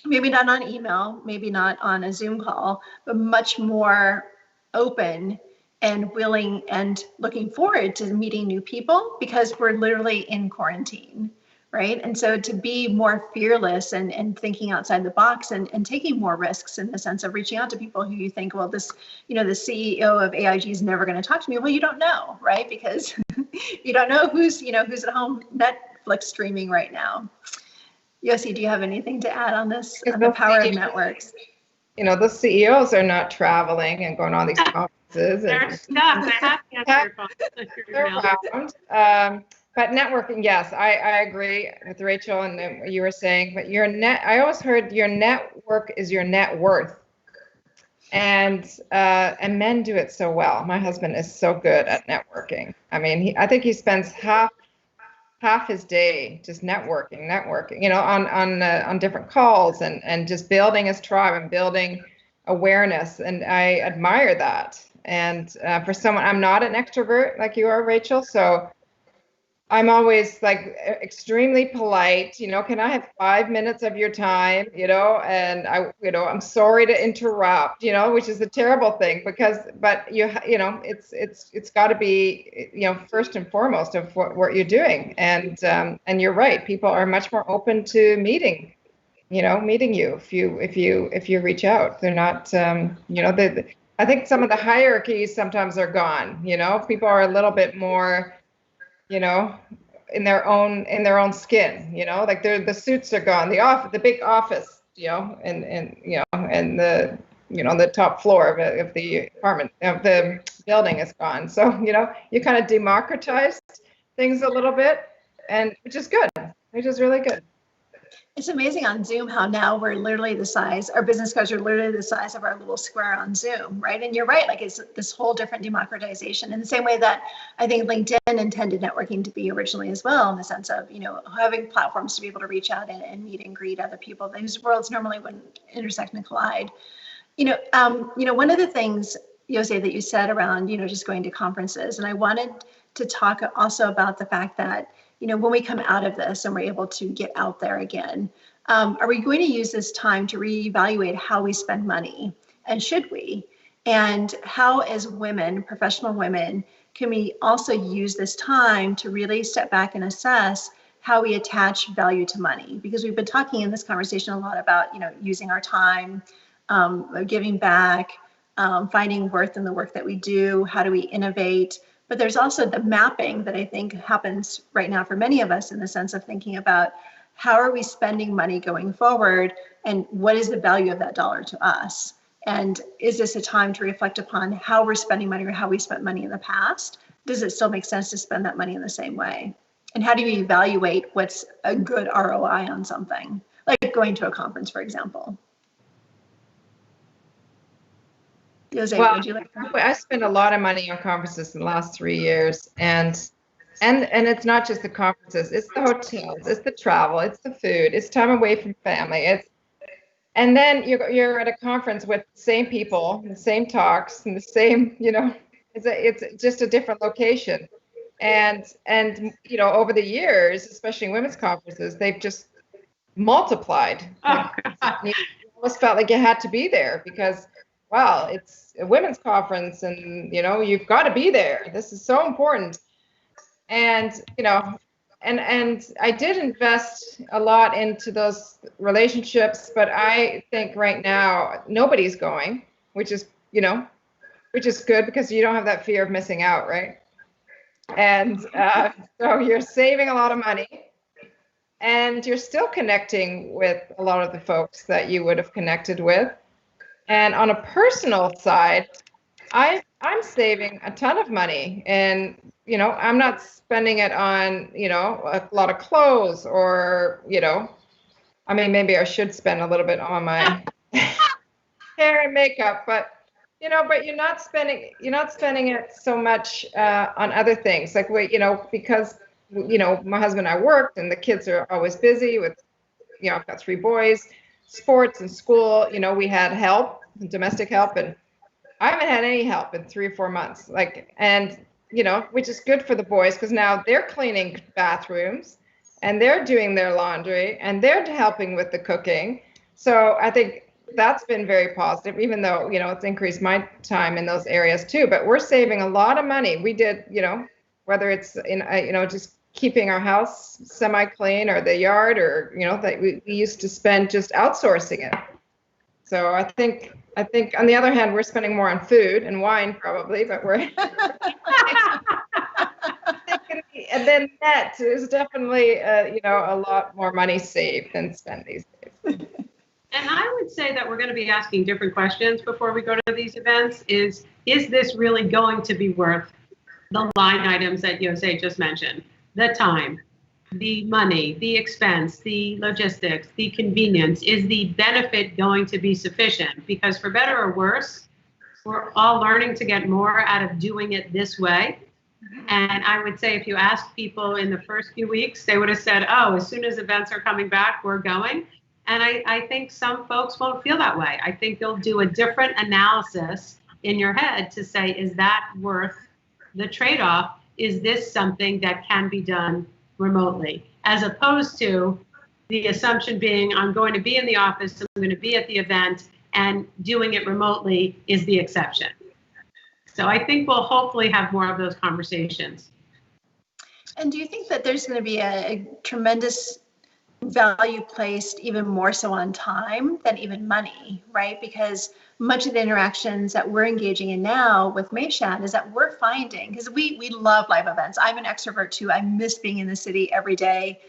Speaker 1: maybe not on email, maybe not on a Zoom call, but much more open and willing and looking forward to meeting new people because we're literally in quarantine, right? And so to be more fearless and thinking outside the box and taking more risks in the sense of reaching out to people who you think, well, this, the CEO of AIG is never going to talk to me. Well, you don't know, right? Because you don't know who's at home Netflix streaming right now. Yossi, do you have anything to add on this, on the power of networks?
Speaker 2: The CEOs are not traveling and going on these conferences.
Speaker 3: They're stuck. They have to answer
Speaker 2: they're around. But networking, yes, I agree with Rachel and what you were saying. But I always heard your network is your net worth, and men do it so well. My husband is so good at networking. I mean, I think he spends half his day just networking, on different calls and just building his tribe and building awareness. And I admire that. And for someone, I'm not an extrovert like you are, Rachel. So I'm always like extremely polite, can I have 5 minutes of your time, and I'm sorry to interrupt, which is a terrible thing but it's got to be, first and foremost of what you're doing. And you're right. People are much more open to meeting you if you reach out. They're not, I think some of the hierarchies sometimes are gone, people are a little bit more, in their own skin, like the suits are gone, the big office, and the top floor of the apartment, of the building is gone. So, you kind of democratized things a little bit, and which is good, which is really good.
Speaker 1: It's amazing on Zoom how now we're literally our business cards are literally the size of our little square on Zoom, right? And you're right, like it's this whole different democratization in the same way that I think LinkedIn intended networking to be originally as well, in the sense of, having platforms to be able to reach out and meet and greet other people. These worlds normally wouldn't intersect and collide. One of the things, Yossi, that you said around, just going to conferences, and I wanted to talk also about the fact that, when we come out of this and we're able to get out there again, are we going to use this time to reevaluate how we spend money? And should we? And how, as women, professional women, can we also use this time to really step back and assess how we attach value to money? Because we've been talking in this conversation a lot about, using our time, giving back, finding worth in the work that we do. How do we innovate? But there's also the mapping that I think happens right now for many of us, in the sense of thinking about how are we spending money going forward, and what is the value of that dollar to us? And is this a time to reflect upon how we're spending money or how we spent money in the past? Does it still make sense to spend that money in the same way? And how do you evaluate what's a good ROI on something, like going to a conference, for example? Jose,
Speaker 2: well,
Speaker 1: would you like to?
Speaker 2: I spent a lot of money on conferences in the last 3 years, and it's not just the conferences, it's the hotels, it's the travel, it's the food, it's time away from family, and then you're at a conference with the same people, the same talks, and the same, it's just a different location, and over the years, especially in women's conferences, they've just multiplied.
Speaker 3: Oh,
Speaker 2: you almost felt like you had to be there because, wow, it's a women's conference, and you've got to be there. This is so important. And and I did invest a lot into those relationships, but I think right now nobody's going, which is good because you don't have that fear of missing out, right? And so you're saving a lot of money, and you're still connecting with a lot of the folks that you would have connected with. And on a personal side, I'm saving a ton of money, and I'm not spending it on a lot of clothes, or maybe I should spend a little bit on my hair and makeup, but you're not spending it so much on other things, like because my husband and I worked, and the kids are always busy with, I've got 3 boys, sports and school. We had help, domestic help, and I haven't had any help in 3 or 4 months. Which is good for the boys because now they're cleaning bathrooms and they're doing their laundry and they're helping with the cooking. So I think that's been very positive, even though, it's increased my time in those areas too. But we're saving a lot of money. We did, whether it's in, just keeping our house semi-clean or the yard, or, that we used to spend just outsourcing it. So I think on the other hand, we're spending more on food and wine probably, but we're and then net is definitely a lot more money saved than spent these days.
Speaker 3: And I would say that we're going to be asking different questions before we go to these events. Is this really going to be worth the line items that Jose just mentioned? The time, the money, the expense, the logistics, the convenience. Is the benefit going to be sufficient? Because for better or worse, we're all learning to get more out of doing it this way. And I would say if you asked people in the first few weeks, they would have said, oh, as soon as events are coming back, we're going. And I think some folks won't feel that way. I think you'll do a different analysis in your head to say, is that worth the trade-off? Is this something that can be done remotely? As opposed to the assumption being, I'm going to be in the office, I'm going to be at the event, and doing it remotely is the exception. So I think we'll hopefully have more of those conversations.
Speaker 1: And do you think that there's going to be a tremendous value placed even more so on time than even money, right? Because much of the interactions that we're engaging in now with Mayshad is that we're finding, because we love live events. I'm an extrovert too. I miss being in the city every day.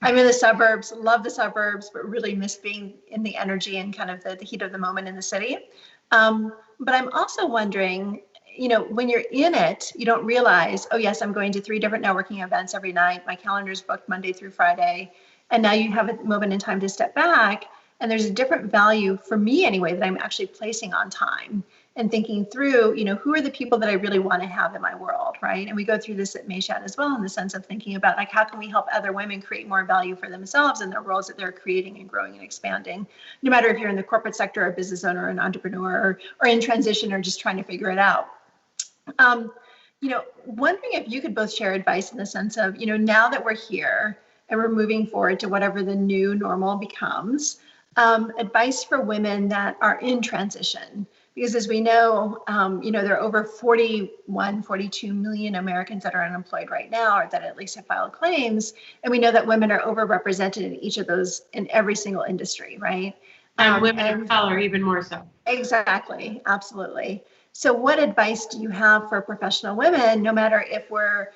Speaker 1: I'm in the suburbs, love the suburbs, but really miss being in the energy and kind of the heat of the moment in the city. But I'm also wondering, when you're in it, you don't realize, oh yes, I'm going to 3 different networking events every night. My calendar's booked Monday through Friday. And now you have a moment in time to step back, and there's a different value for me anyway that I'm actually placing on time and thinking through, who are the people that I really want to have in my world, right? And we go through this at Mayshad as well in the sense of thinking about how can we help other women create more value for themselves and their roles that they're creating and growing and expanding, no matter if you're in the corporate sector or a business owner or an entrepreneur or in transition or just trying to figure it out. Wondering if you could both share advice in the sense of, now that we're here, and we're moving forward to whatever the new normal becomes, advice for women that are in transition. Because as we know, there are over 42 million Americans that are unemployed right now, or that at least have filed claims. And we know that women are overrepresented in each of those, in every single industry, right?
Speaker 3: And women of color even more so.
Speaker 1: Exactly, absolutely. So what advice do you have for professional women, no matter if we're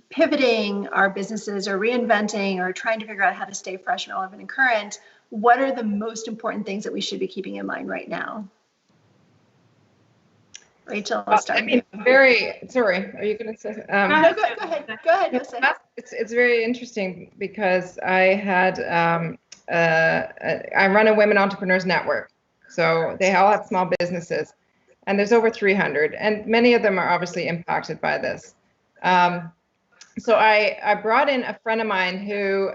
Speaker 1: pivoting our businesses or reinventing or trying to figure out how to stay fresh, relevant, and current? What are the most important things that we should be keeping in mind right now? Rachel, let's start.
Speaker 2: Sorry, are you going to say?
Speaker 1: No, go ahead.
Speaker 2: It's very interesting because I run a Women Entrepreneurs Network. So they all have small businesses, and there's over 300, and many of them are obviously impacted by this. So I brought in a friend of mine who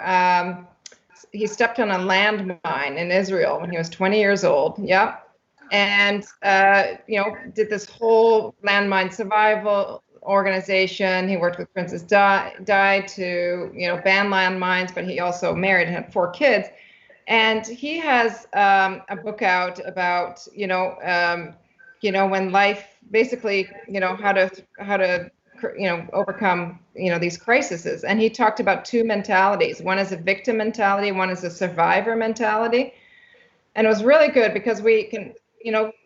Speaker 2: he stepped on a landmine in Israel when he was 20 years old. Yep. And, did this whole landmine survival organization. He worked with Princess Di to, ban landmines, but he also married and had 4 kids. And he has a book out about, when life basically, how to overcome, these crises. And he talked about 2 mentalities. One is a victim mentality, one is a survivor mentality. And it was really good because we can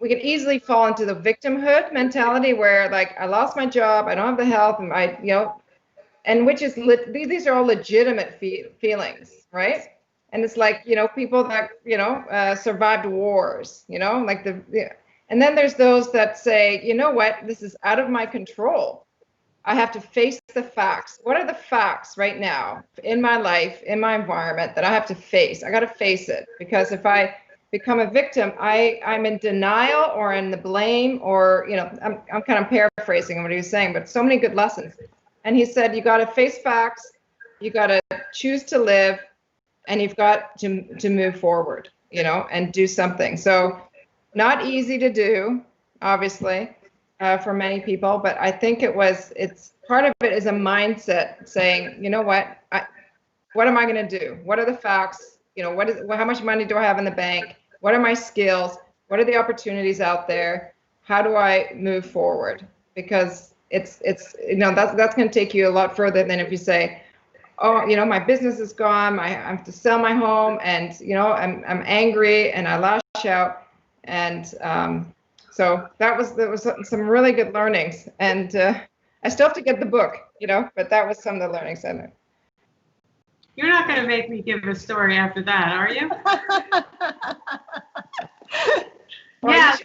Speaker 2: easily fall into the victimhood mentality where, like, I lost my job, I don't have the health, and and which is, these are all legitimate feelings, right? And it's like, people that, survived wars, and then there's those that say, you know what, this is out of my control. I have to face the facts. What are the facts right now in my life, in my environment that I have to face? I got to face it, because if I become a victim, I'm in denial or in the blame, or, I'm kind of paraphrasing what he was saying, but so many good lessons. And he said, you got to face facts, you got to choose to live, and you've got to move forward, and do something. So not easy to do, obviously, for many people, but I think it's part of it is a mindset saying, you know what am I going to do? What are the facts? How much money do I have in the bank? What are my skills? What are the opportunities out there? How do I move forward? Because it's that's going to take you a lot further than if you say, oh, my business is gone. I have to sell my home, and I'm angry and I lash out. And so that was some really good learnings. And I still have to get the book, but that was some of the learnings I learned.
Speaker 3: You're not going to make me give a story after that, are you? Yeah,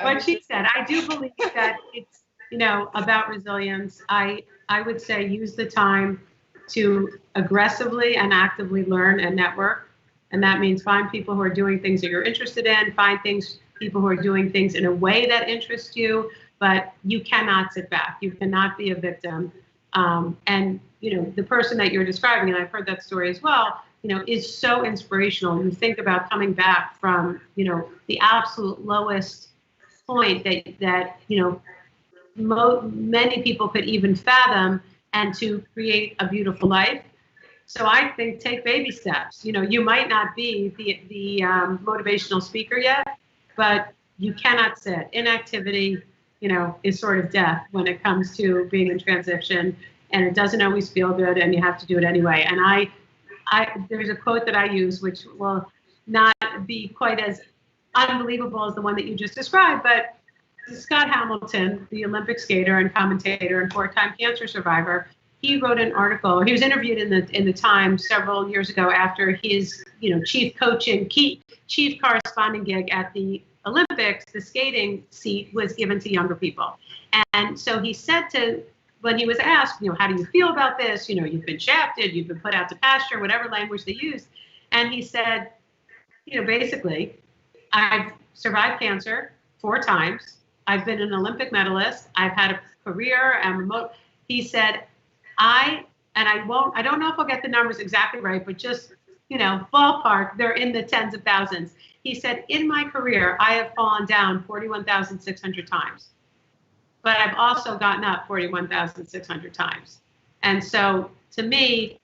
Speaker 3: what she said. I do believe that it's, about resilience. I would say use the time to aggressively and actively learn and network. And that means find people who are doing things that you're interested in, find people who are doing things in a way that interests you, but you cannot sit back. You cannot be a victim. And, the person that you're describing, and I've heard that story as well, is so inspirational. You think about coming back from, the absolute lowest point that many people could even fathom, and to create a beautiful life. So I think take baby steps. You might not be the motivational speaker yet, but you cannot sit. Inactivity, is sort of death when it comes to being in transition, and it doesn't always feel good, and you have to do it anyway. And I there's a quote that I use, which will not be quite as unbelievable as the one that you just described, but Scott Hamilton, the Olympic skater and commentator and 4-time cancer survivor, he wrote an article. He was interviewed in the Times several years ago after his, chief corresponding gig at the Olympics. The skating seat was given to younger people, and so he said when he was asked, how do you feel about this? You've been shafted, you've been put out to pasture, whatever language they used, and he said, basically, I've survived cancer 4 times. I've been an Olympic medalist. I've had a career. He said, I don't know if I'll get the numbers exactly right, but just, ballpark, they're in the tens of thousands. He said, in my career, I have fallen down 41,600 times, but I've also gotten up 41,600 times. And so to me,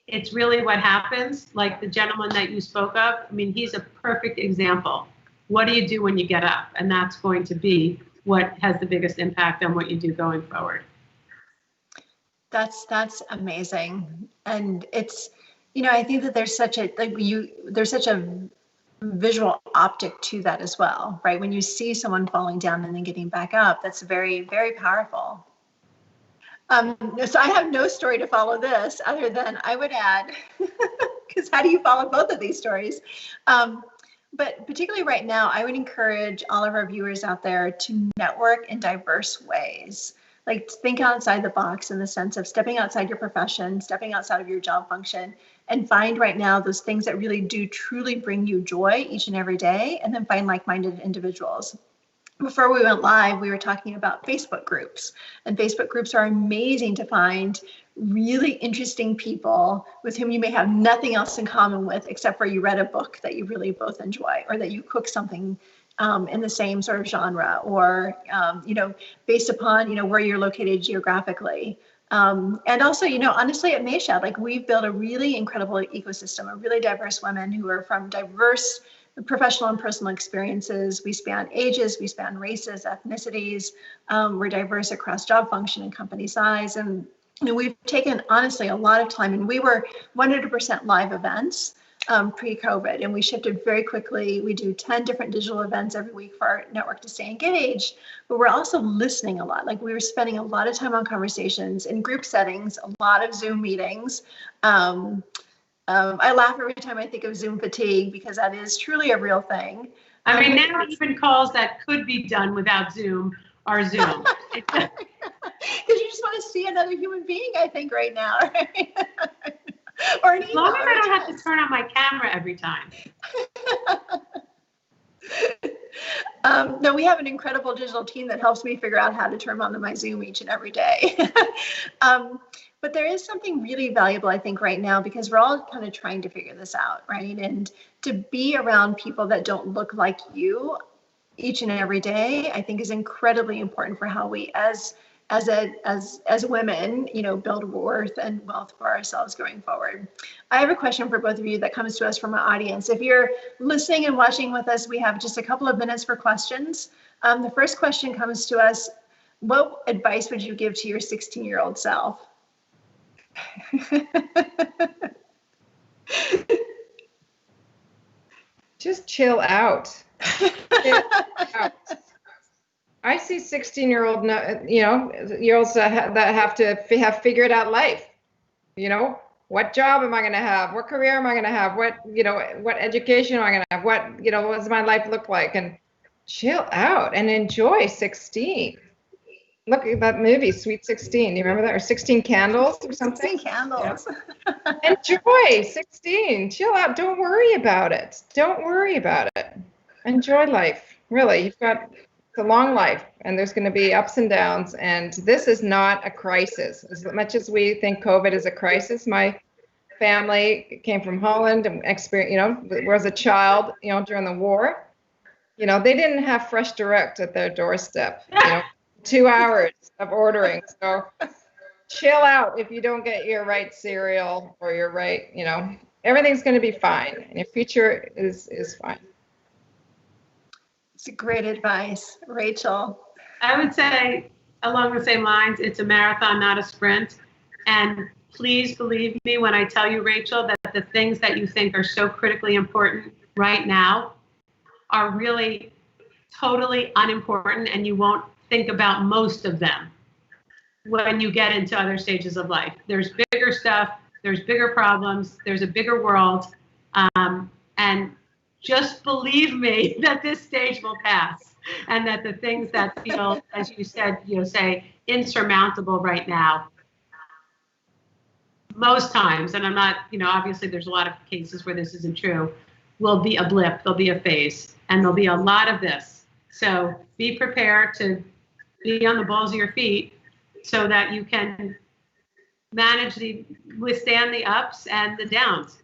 Speaker 3: it's really what happens. Like the gentleman that you spoke of, he's a perfect example. What do you do when you get up? And that's going to be what has the biggest impact on what you do going forward.
Speaker 1: That's amazing. And it's, I think that there's such a visual optic to that as well, right? When you see someone falling down and then getting back up, that's very, very powerful. So I have no story to follow this other than I would add, because how do you follow both of these stories? But particularly right now, I would encourage all of our viewers out there to network in diverse ways. Like think outside the box in the sense of stepping outside your profession, stepping outside of your job function, and find right now those things that really do truly bring you joy each and every day, and then find like-minded individuals. Before we went live, we were talking about Facebook groups, and Facebook groups are amazing to find really interesting people with whom you may have nothing else in common with, except for you read a book that you really both enjoy, or that you cook something in the same sort of genre, or, based upon, where you're located geographically. And also, honestly at Mayshad, like we've built a really incredible ecosystem of really diverse women who are from diverse professional and personal experiences. We span ages, we span races, ethnicities. We're diverse across job function and company size. And we've taken, honestly, a lot of time, and we were 100% live events pre-COVID, and we shifted very quickly. We do 10 different digital events every week for our network to stay engaged, but we're also listening a lot. Like we were spending a lot of time on conversations in group settings, a lot of Zoom meetings. I laugh every time I think of Zoom fatigue, because that is truly a real thing.
Speaker 3: Now even calls that could be done without Zoom are Zoom.
Speaker 1: Because you just want to see another human being, I think, right now, right? Or an
Speaker 3: as long as I don't have to turn on my camera every time.
Speaker 1: No, we have an incredible digital team that helps me figure out how to turn on my Zoom each and every day. But there is something really valuable, I think, right now, because we're all kind of trying to figure this out, right? And to be around people that don't look like you each and every day, I think is incredibly important for how we as women, build worth and wealth for ourselves going forward. I have a question for both of you that comes to us from our audience. If you're listening and watching with us, we have just a couple of minutes for questions. The first question comes to us: what advice would you give to your 16-year-old self?
Speaker 2: Just chill out. Chill out. I see 16-year-olds that have to have figured out life. What job am I going to have? What career am I going to have? What education am I going to have? What does my life look like? And chill out and enjoy 16. Look at that movie, Sweet 16. Do you remember that? Or 16 Candles or something?
Speaker 1: 16 Candles.
Speaker 2: Yeah. Enjoy 16. Chill out. Don't worry about it. Don't worry about it. Enjoy life. Really, it's a long life, and there's going to be ups and downs, and this is not a crisis. As much as we think COVID is a crisis, my family came from Holland and was a child, during the war. They didn't have Fresh Direct at their doorstep, 2 hours of ordering. So chill out if you don't get your right cereal or your right, everything's going to be fine, and your future is fine.
Speaker 1: It's great advice. Rachel?
Speaker 3: I would say, along the same lines, it's a marathon, not a sprint. And please believe me when I tell you, Rachel, that the things that you think are so critically important right now are really totally unimportant, and you won't think about most of them when you get into other stages of life. There's bigger stuff, there's bigger problems, there's a bigger world, and just believe me that this stage will pass, and that the things that feel, as you said, say insurmountable right now, most times, and I'm not, obviously there's a lot of cases where this isn't true, will be a blip, there'll be a phase, and there'll be a lot of this. So be prepared to be on the balls of your feet so that you can withstand the ups and the downs.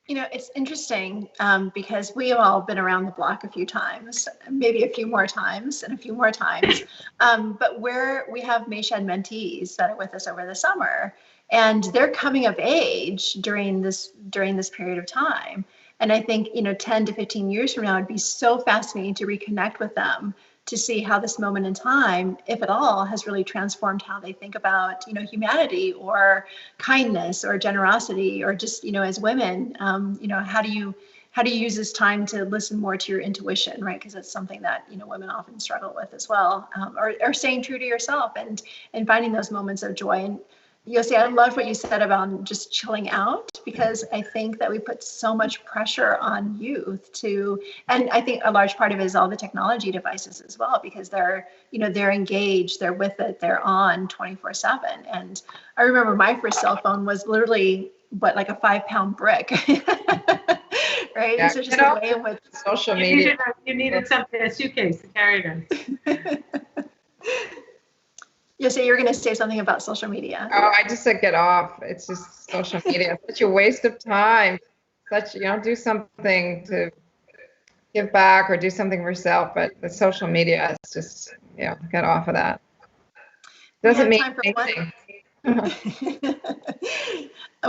Speaker 1: It's interesting because we have all been around the block a few times, maybe a few more times and a few more times. But we have Mayshad mentees that are with us over the summer, and they're coming of age during this period of time. And I think 10 to 15 years from now, it'd be so fascinating to reconnect with them, to see how this moment in time, if at all, has really transformed how they think about, humanity or kindness or generosity, or just, as women, how do you use this time to listen more to your intuition, right? Because it's something that, women often struggle with as well, or staying true to yourself and finding those moments of joy. And Yossi, I loved what you said about just chilling out, because I think that we put so much pressure on youth and I think a large part of it is all the technology devices as well, because they're engaged, they're with it, they're on 24/7. And I remember my first cell phone was literally, like a 5-pound brick, right?
Speaker 2: Yeah,
Speaker 1: so just the way in which
Speaker 2: social media.
Speaker 3: You needed something, a suitcase to carry them.
Speaker 1: So you're going to say something about social media.
Speaker 2: Oh, I just said get off. It's just social media. It's such a waste of time. Do something to give back or do something for yourself. But the social media is just, get off of that. Doesn't mean anything.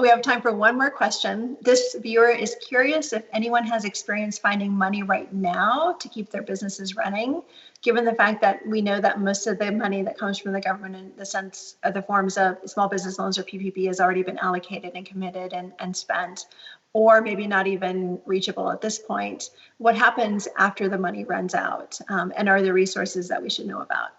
Speaker 1: We have time for one more question. This viewer is curious if anyone has experience finding money right now to keep their businesses running, given the fact that we know that most of the money that comes from the government in the sense of the forms of small business loans or PPP has already been allocated and committed and spent, or maybe not even reachable at this point. What happens after the money runs out? And are there resources that we should know about?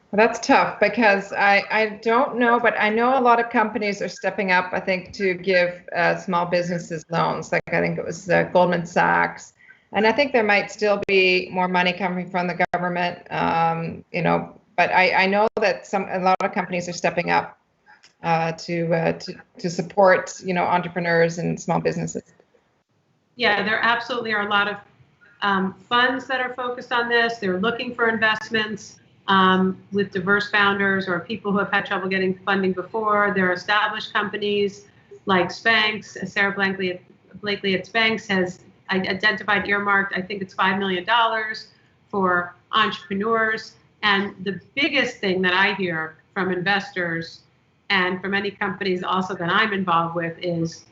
Speaker 2: Well, that's tough, because I don't know, but I know a lot of companies are stepping up, I think, to give small businesses loans. Like I think it was Goldman Sachs. And I think there might still be more money coming from the government, but I know that a lot of companies are stepping up to support, entrepreneurs and small businesses.
Speaker 3: Yeah, there absolutely are a lot of funds that are focused on this. They're looking for investments. with diverse founders or people who have had trouble getting funding before. There are established companies like Spanx. Sarah Blakely at Spanx has identified, earmarked, I think it's $5 million for entrepreneurs. And the biggest thing that I hear from investors and from many companies also that I'm involved with is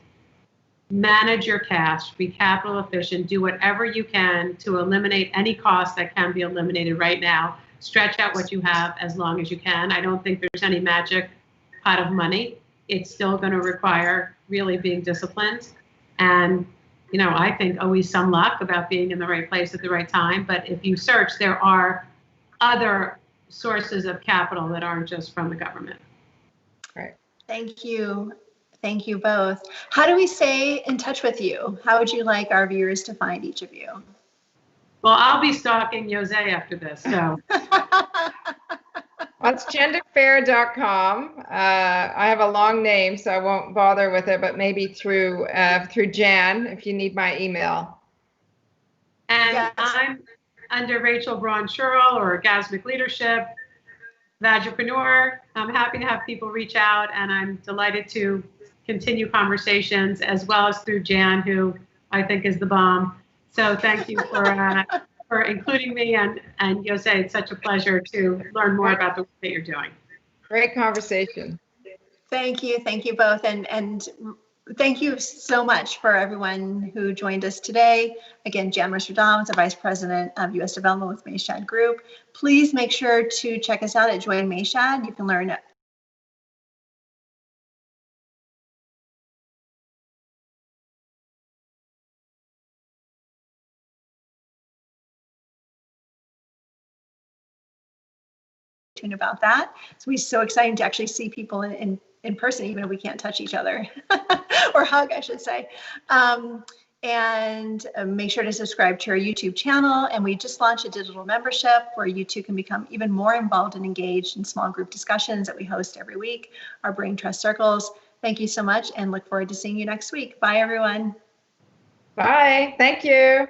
Speaker 3: manage your cash, be capital efficient, do whatever you can to eliminate any cost that can be eliminated right now. Stretch out what you have as long as you can. I don't think there's any magic pot of money. It's still going to require really being disciplined. And, you know, I think always some luck about being in the right place at the right time. But if you search, there are other sources of capital that aren't just from the government.
Speaker 2: Right.
Speaker 1: Thank you. Thank you both. How do we stay in touch with you? How would you like our viewers to find each of you?
Speaker 3: Well, I'll be stalking Jose after this, so.
Speaker 2: Well, it's genderfair.com. I have a long name, so I won't bother with it, but maybe through Jan, if you need my email.
Speaker 3: And
Speaker 1: yes.
Speaker 3: I'm under Rachel Braun Scherl or Orgasmic Leadership, Vagipreneur. I'm happy to have people reach out, and I'm delighted to continue conversations, as well as through Jan, who I think is the bomb. So thank you for including me, and Jose, it's such a pleasure to learn more about the work that you're doing.
Speaker 2: Great conversation.
Speaker 1: Thank you both, and thank you so much for everyone who joined us today. Again, Jan Mercer-Dom is the Vice President of U.S. Development with Mayshad Group. Please make sure to check us out at Join Mayshad. You can learn about that. So it's so exciting to actually see people in person, even if we can't touch each other or hug, I should say. And make sure to subscribe to our YouTube channel. And we just launched a digital membership where you too can become even more involved and engaged in small group discussions that we host every week, our Brain Trust Circles. Thank you so much, and look forward to seeing you next week. Bye, everyone.
Speaker 2: Bye. Thank you.